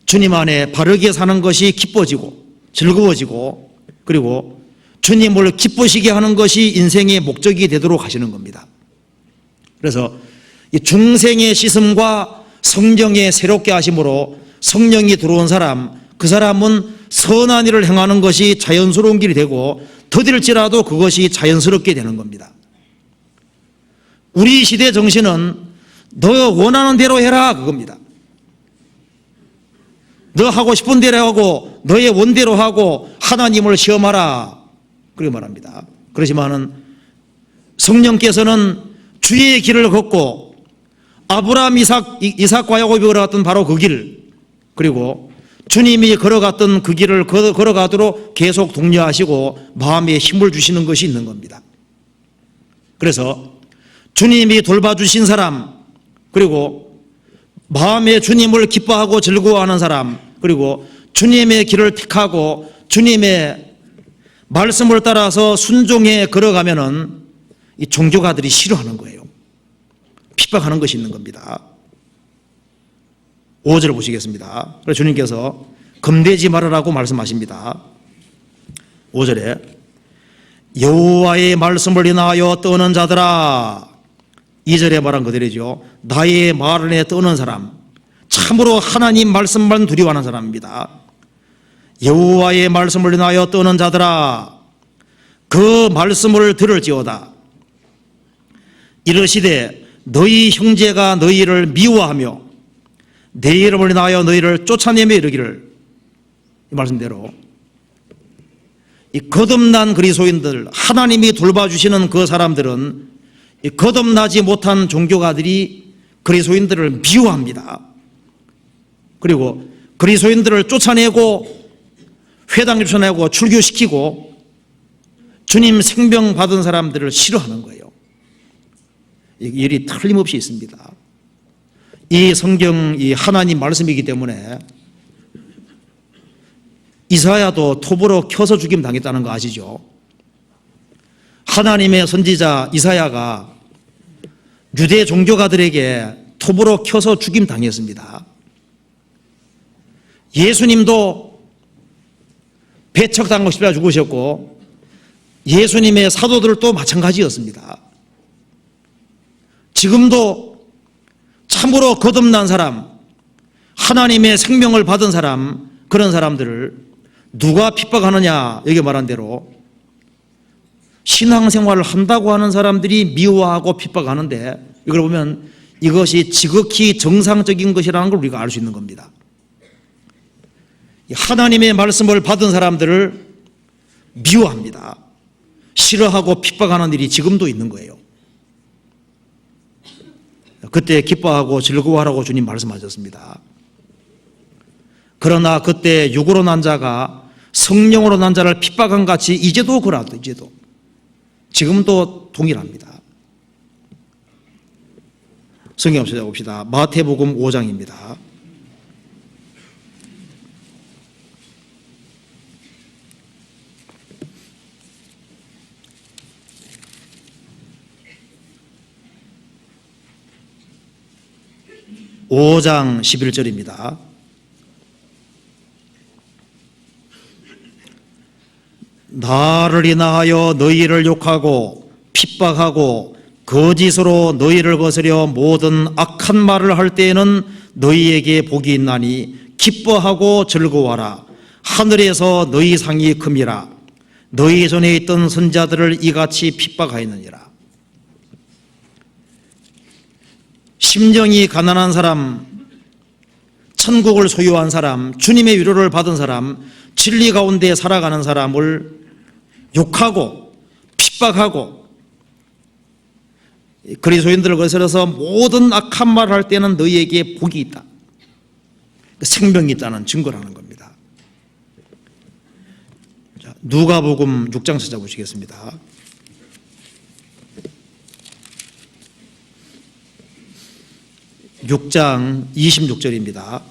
주님 안에 바르게 사는 것이 기뻐지고 즐거워지고, 그리고 주님을 기쁘시게 하는 것이 인생의 목적이 되도록 하시는 겁니다. 그래서 이 중생의 씻음과 성령의 새롭게 하심으로 성령이 들어온 사람, 그 사람은 선한 일을 행하는 것이 자연스러운 길이 되고, 더딜지라도 그것이 자연스럽게 되는 겁니다. 우리 시대 정신은 너 원하는 대로 해라 그겁니다. 너 하고 싶은 대로 하고 너의 원대로 하고 하나님을 시험하라 그렇게 말합니다. 그렇지만은 성령께서는 주의 길을 걷고 아브라함, 이삭과 야곱이 걸어갔던 바로 그 길, 그리고 주님이 걸어갔던 그 길을 걸어가도록 계속 독려하시고 마음에 힘을 주시는 것이 있는 겁니다. 그래서 주님이 돌봐주신 사람, 그리고 마음에 주님을 기뻐하고 즐거워하는 사람, 그리고 주님의 길을 택하고 주님의 말씀을 따라서 순종해 걸어가면은 이 종교가들이 싫어하는 거예요. 핍박하는 것이 있는 겁니다. 5절 보시겠습니다. 그래서 주님께서 겁내지 말으라고 말씀하십니다. 5절에 여호와의 말씀을 인하여 떠는 자들아, 2절에 말한 그대로죠. 나의 말을 인해 떠는 사람, 참으로 하나님 말씀만 두려워하는 사람입니다. 여호와의 말씀을 인하여 떠는 자들아, 그 말씀을 들을지어다. 이르시되 너희 형제가 너희를 미워하며 내 이름을 인하여 너희를 쫓아내며 이르기를, 이 말씀대로 이 거듭난 그리스도인들, 하나님이 돌봐주시는 그 사람들은 이 거듭나지 못한 종교가들이 그리스도인들을 미워합니다. 그리고 그리스도인들을 쫓아내고 회당에 쫓아내고 출교시키고 주님 생명 받은 사람들을 싫어하는 거예요. 이 일이 틀림없이 있습니다. 이 성경이 하나님 말씀이기 때문에 이사야도 톱으로 켜서 죽임 당했다는 거 아시죠? 하나님의 선지자 이사야가 유대 종교가들에게 톱으로 켜서 죽임 당했습니다. 예수님도 배척당하고 싶다 죽으셨고 예수님의 사도들도 마찬가지였습니다. 지금도 참으로 거듭난 사람, 하나님의 생명을 받은 사람, 그런 사람들을 누가 핍박하느냐, 여기 말한 대로 신앙생활을 한다고 하는 사람들이 미워하고 핍박하는데, 이걸 보면 이것이 지극히 정상적인 것이라는 걸 우리가 알 수 있는 겁니다. 하나님의 말씀을 받은 사람들을 미워합니다. 싫어하고 핍박하는 일이 지금도 있는 거예요. 그때 기뻐하고 즐거워하라고 주님 말씀하셨습니다. 그러나 그때 육으로 난 자가 성령으로 난 자를 핍박한 같이 이제도 그러하다. 이제도 지금도 동일합니다. 성경 찾아봅시다. 마태복음 5장입니다. (5장) 11절입니다. 나를 인하여 너희를 욕하고 핍박하고 거짓으로 너희를 거스려 모든 악한 말을 할 때에는 너희에게 복이 있나니 기뻐하고 즐거워하라. 하늘에서 너희 상이 큼이라. 너희 전에 있던 선자들을 이같이 핍박하였느니라. 심정이 가난한 사람, 천국을 소유한 사람, 주님의 위로를 받은 사람, 진리 가운데 살아가는 사람을 욕하고 핍박하고 그리스도인들을 거스려서 모든 악한 말을 할 때는 너희에게 복이 있다. 생명이 있다는 증거라는 겁니다. 자, 누가복음 6장 찾아보시겠습니다. (6장) 26절입니다.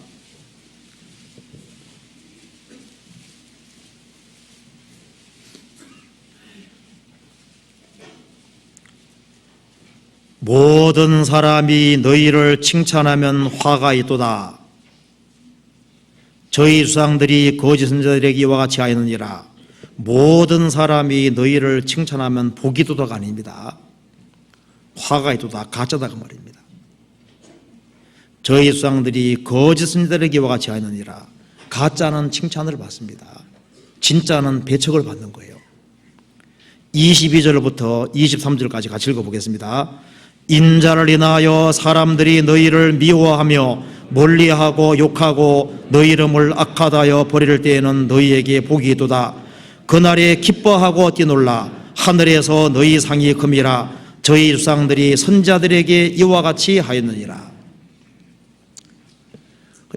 모든 사람이 너희를 칭찬하면 화가 있도다. 저희 조상들이 거짓 선지자들에게 이와 같이 하였느니라. 모든 사람이 너희를 칭찬하면 복이 있도다가 아닙니다. 화가 있도다, 가짜다 그 말입니다. 저희 조상들이 거짓 선지자들에게 이와 같이 하였느니라. 가짜는 칭찬을 받습니다. 진짜는 배척을 받는 거예요. 22절부터 23절까지 같이 읽어보겠습니다. 인자를 인하여 사람들이 너희를 미워하며 멀리하고 욕하고 너희 이름을 악하다여 버릴 때에는 너희에게 복이 있도다. 그날에 기뻐하고 뛰놀라. 하늘에서 너희 상이 큼이라. 저희 조상들이 선자들에게 이와 같이 하였느니라.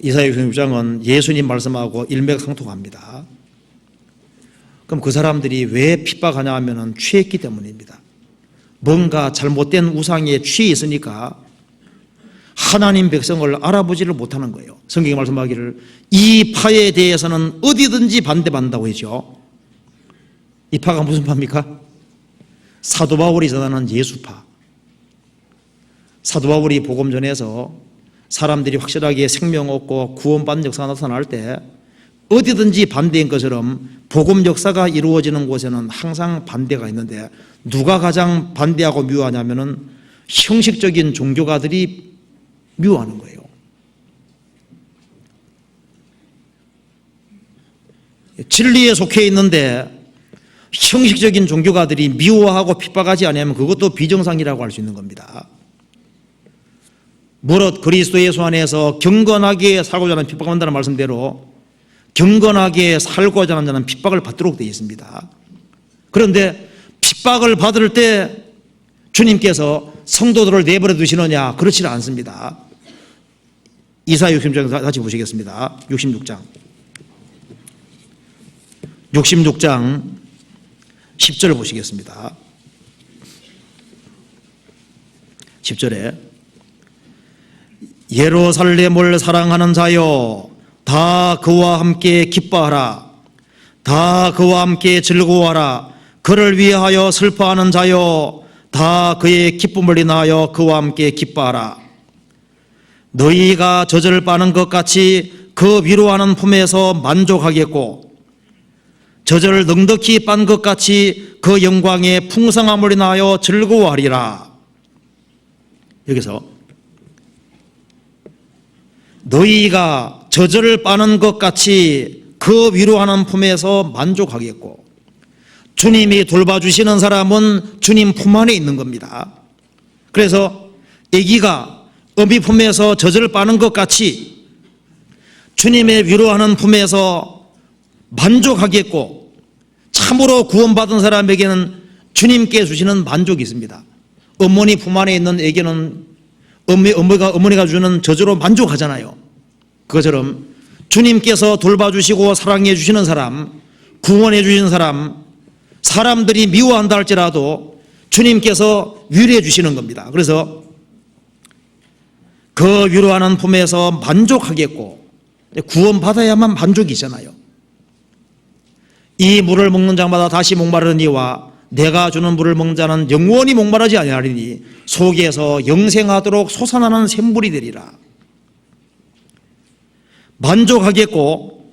이사야 66장은 예수님 말씀하고 일맥상통합니다. 그럼 그 사람들이 왜 핍박하냐 하면 취했기 때문입니다. 뭔가 잘못된 우상에 취해 있으니까 하나님 백성을 알아보지를 못하는 거예요. 성경이 말씀하기를 이 파에 대해서는 어디든지 반대받는다고 했죠. 이 파가 무슨 파입니까? 사도 바울이 전하는 예수파. 사도 바울이 복음 전해서 사람들이 확실하게 생명 얻고 구원받는 역사가 나타날 때 어디든지 반대인 것처럼 복음 역사가 이루어지는 곳에는 항상 반대가 있는데 누가 가장 반대하고 미워하냐면은 형식적인 종교가들이 미워하는 거예요. 진리에 속해 있는데 형식적인 종교가들이 미워하고 핍박하지 않으면 그것도 비정상이라고 할 수 있는 겁니다. 무릇 그리스도 예수 안에서 경건하게 살고자 하는 핍박한다는 말씀대로 경건하게 살고자 하는 자는 핍박을 받도록 되어 있습니다. 그런데 핍박을 받을 때 주님께서 성도들을 내버려 두시느냐? 그렇지는 않습니다. 이사야 66장 다시 보시겠습니다. 66장 10절 보시겠습니다. 10절에 예루살렘을 사랑하는 자여 다 그와 함께 기뻐하라. 다 그와 함께 즐거워하라. 그를 위하여 슬퍼하는 자여 다 그의 기쁨을 인하여 그와 함께 기뻐하라. 너희가 젖을 빠는 것 같이 그 위로하는 품에서 만족하겠고 젖을 넉넉히 빤 것 같이 그 영광의 풍성함을 인하여 즐거워하리라. 여기서 너희가 젖을 빠는 것 같이 그 위로하는 품에서 만족하겠고 주님이 돌봐주시는 사람은 주님 품 안에 있는 겁니다. 그래서 아기가 어미 품에서 젖을 빠는 것 같이 주님의 위로하는 품에서 만족하겠고 참으로 구원받은 사람에게는 주님께 주시는 만족이 있습니다. 어머니 품 안에 있는 아기는 어머니가 주는 저주로 만족하잖아요. 그것처럼 주님께서 돌봐주시고 사랑해 주시는 사람, 구원해 주시는 사람, 사람들이 미워한다 할지라도 주님께서 위로해 주시는 겁니다. 그래서 그 위로하는 품에서 만족하겠고, 구원받아야만 만족이잖아요. 이 물을 먹는 자마다 다시 목마르니와 내가 주는 물을 먹는 자는 영원히 목마르지 아니하리니 속에서 영생하도록 솟아나는 샘물이 되리라. 만족하겠고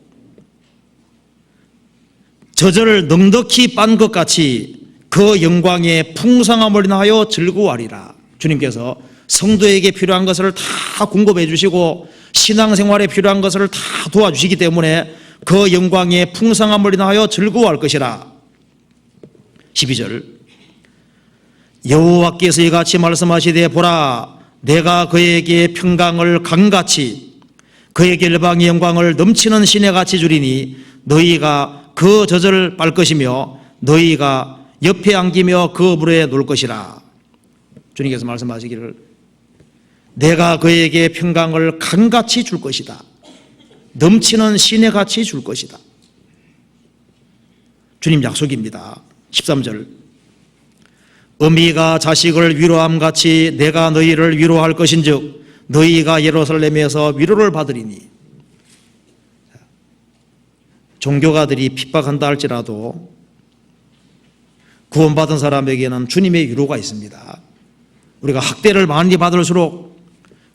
젖을 넉넉히 빤 것 같이 그 영광의 풍성함을 인하여 즐거워하리라. 주님께서 성도에게 필요한 것을 다 공급해 주시고 신앙생활에 필요한 것을 다 도와주시기 때문에 그 영광의 풍성함을 인하여 즐거워할 것이라. 12절 여호와께서 이같이 말씀하시되 보라 내가 그에게 평강을 강같이 그에게 일방의 영광을 넘치는 시내같이 주리니 너희가 그 젖을 빨 것이며 너희가 옆에 안기며 그 물에 놀 것이라. 주님께서 말씀하시기를 내가 그에게 평강을 강같이 줄 것이다. 넘치는 시내같이 줄 것이다. 주님 약속입니다. 13절 어미가 자식을 위로함같이 내가 너희를 위로할 것인즉 너희가 예루살렘에서 위로를 받으리니. 종교가들이 핍박한다 할지라도 구원받은 사람에게는 주님의 위로가 있습니다. 우리가 학대를 많이 받을수록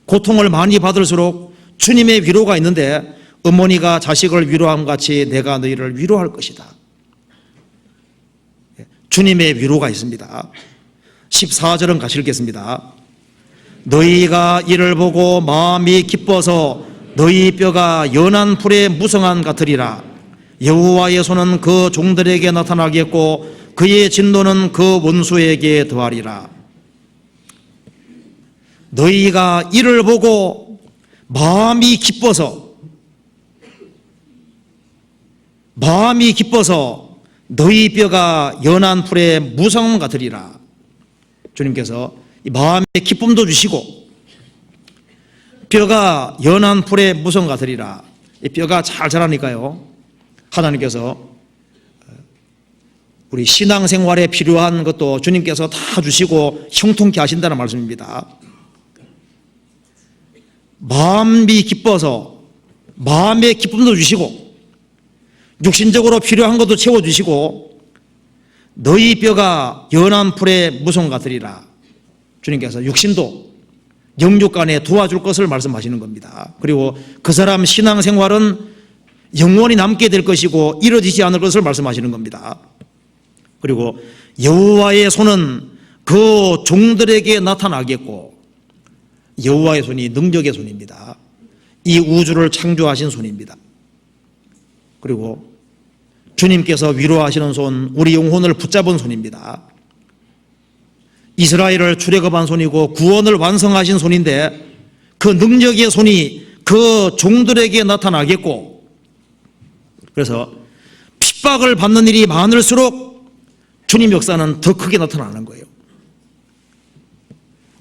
고통을 많이 받을수록 주님의 위로가 있는데 어머니가 자식을 위로함같이 내가 너희를 위로할 것이다. 주님의 위로가 있습니다. 14절은 같이 읽겠습니다. 너희가 이를 보고 마음이 기뻐서 너희 뼈가 연한 풀의 무성한 같으리라. 여호와의 손은 그 종들에게 나타나겠고 그의 진노는 그 원수에게 더하리라. 너희가 이를 보고 마음이 기뻐서 너희 뼈가 연한 풀의 무성함 같으리라. 주님께서 이 마음의 기쁨도 주시고 뼈가 연한 풀의 무성 같으리라. 이 뼈가 잘 자라니까요. 하나님께서 우리 신앙생활에 필요한 것도 주님께서 다 주시고 형통케 하신다는 말씀입니다. 마음이 기뻐서 마음의 기쁨도 주시고 육신적으로 필요한 것도 채워주시고 너희 뼈가 연한 풀의 무성 같으리라. 주님께서 육신도 영육 간에 도와줄 것을 말씀하시는 겁니다. 그리고 그 사람 신앙생활은 영원히 남게 될 것이고 이루어지지 않을 것을 말씀하시는 겁니다. 그리고 여호와의 손은 그 종들에게 나타나겠고, 여호와의 손이 능력의 손입니다. 이 우주를 창조하신 손입니다. 그리고 주님께서 위로하시는 손, 우리 영혼을 붙잡은 손입니다. 이스라엘을 출애굽한 손이고 구원을 완성하신 손인데 그 능력의 손이 그 종들에게 나타나겠고, 그래서 핍박을 받는 일이 많을수록 주님 역사는 더 크게 나타나는 거예요.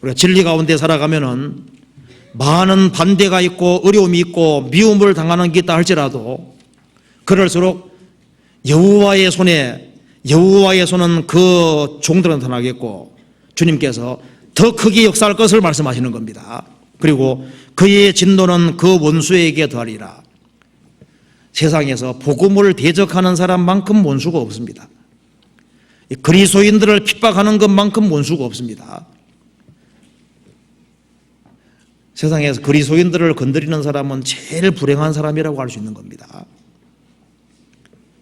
우리가 진리 가운데 살아가면은 많은 반대가 있고 어려움이 있고 미움을 당하는 게 있다 할지라도 그럴수록 여호와의 손은 그 종들은 나타나겠고 주님께서 더 크게 역사할 것을 말씀하시는 겁니다. 그리고 그의 진노는 그 원수에게 더하리라. 세상에서 복음을 대적하는 사람만큼 원수가 없습니다. 그리스도인들을 핍박하는 것만큼 원수가 없습니다. 세상에서 그리스도인들을 건드리는 사람은 제일 불행한 사람이라고 할 수 있는 겁니다.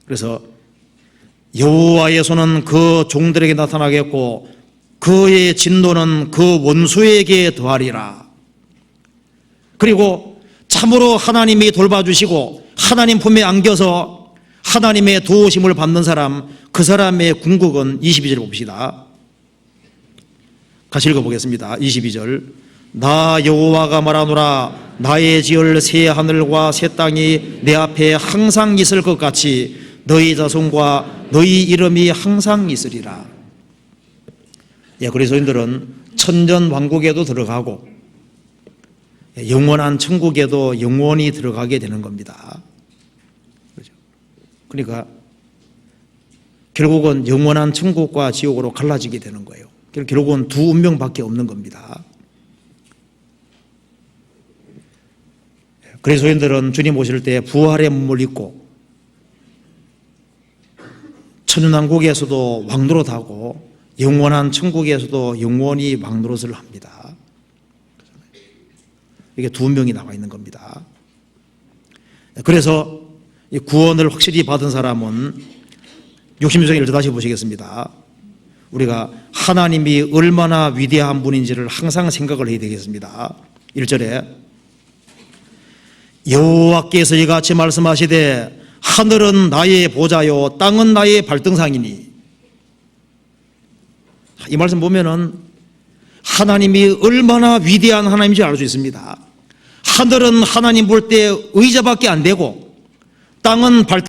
그래서 여호와의 손은 그 종들에게 나타나겠고 그의 진노는 그 원수에게 더하리라. 그리고 참으로 하나님이 돌봐주시고 하나님 품에 안겨서 하나님의 도우심을 받는 사람, 그 사람의 궁극은 22절 봅시다. 같이 읽어보겠습니다. 22절. 나 여호와가 말하노라. 나의 지을 새 하늘과 새 땅이 내 앞에 항상 있을 것 같이 너희 자손과 너희 이름이 항상 있으리라. 그리스도인들은 천년 왕국에도 들어가고 영원한 천국에도 영원히 들어가게 되는 겁니다. 그렇죠? 그러니까 결국은 영원한 천국과 지옥으로 갈라지게 되는 거예요. 결국은 두 운명밖에 없는 겁니다. 그리스도인들은 주님 오실 때 부활의 몸을 입고 천연왕국에서도 왕노릇하고 영원한 천국에서도 영원히 왕노릇을 합니다. 이게 두 운명이 나와 있는 겁니다. 그래서 이 구원을 확실히 받은 사람은 66장 1절 다시 보시겠습니다. 우리가 하나님이 얼마나 위대한 분인지를 항상 생각을 해야 되겠습니다. 1절에 여호와께서 이같이 말씀하시되 하늘은 나의 보좌요 땅은 나의 발등상이니. 이 말씀 보면은 하나님이 얼마나 위대한 하나님인지 알 수 있습니다. 하늘은 하나님 볼 때 의자밖에 안 되고 땅은 발등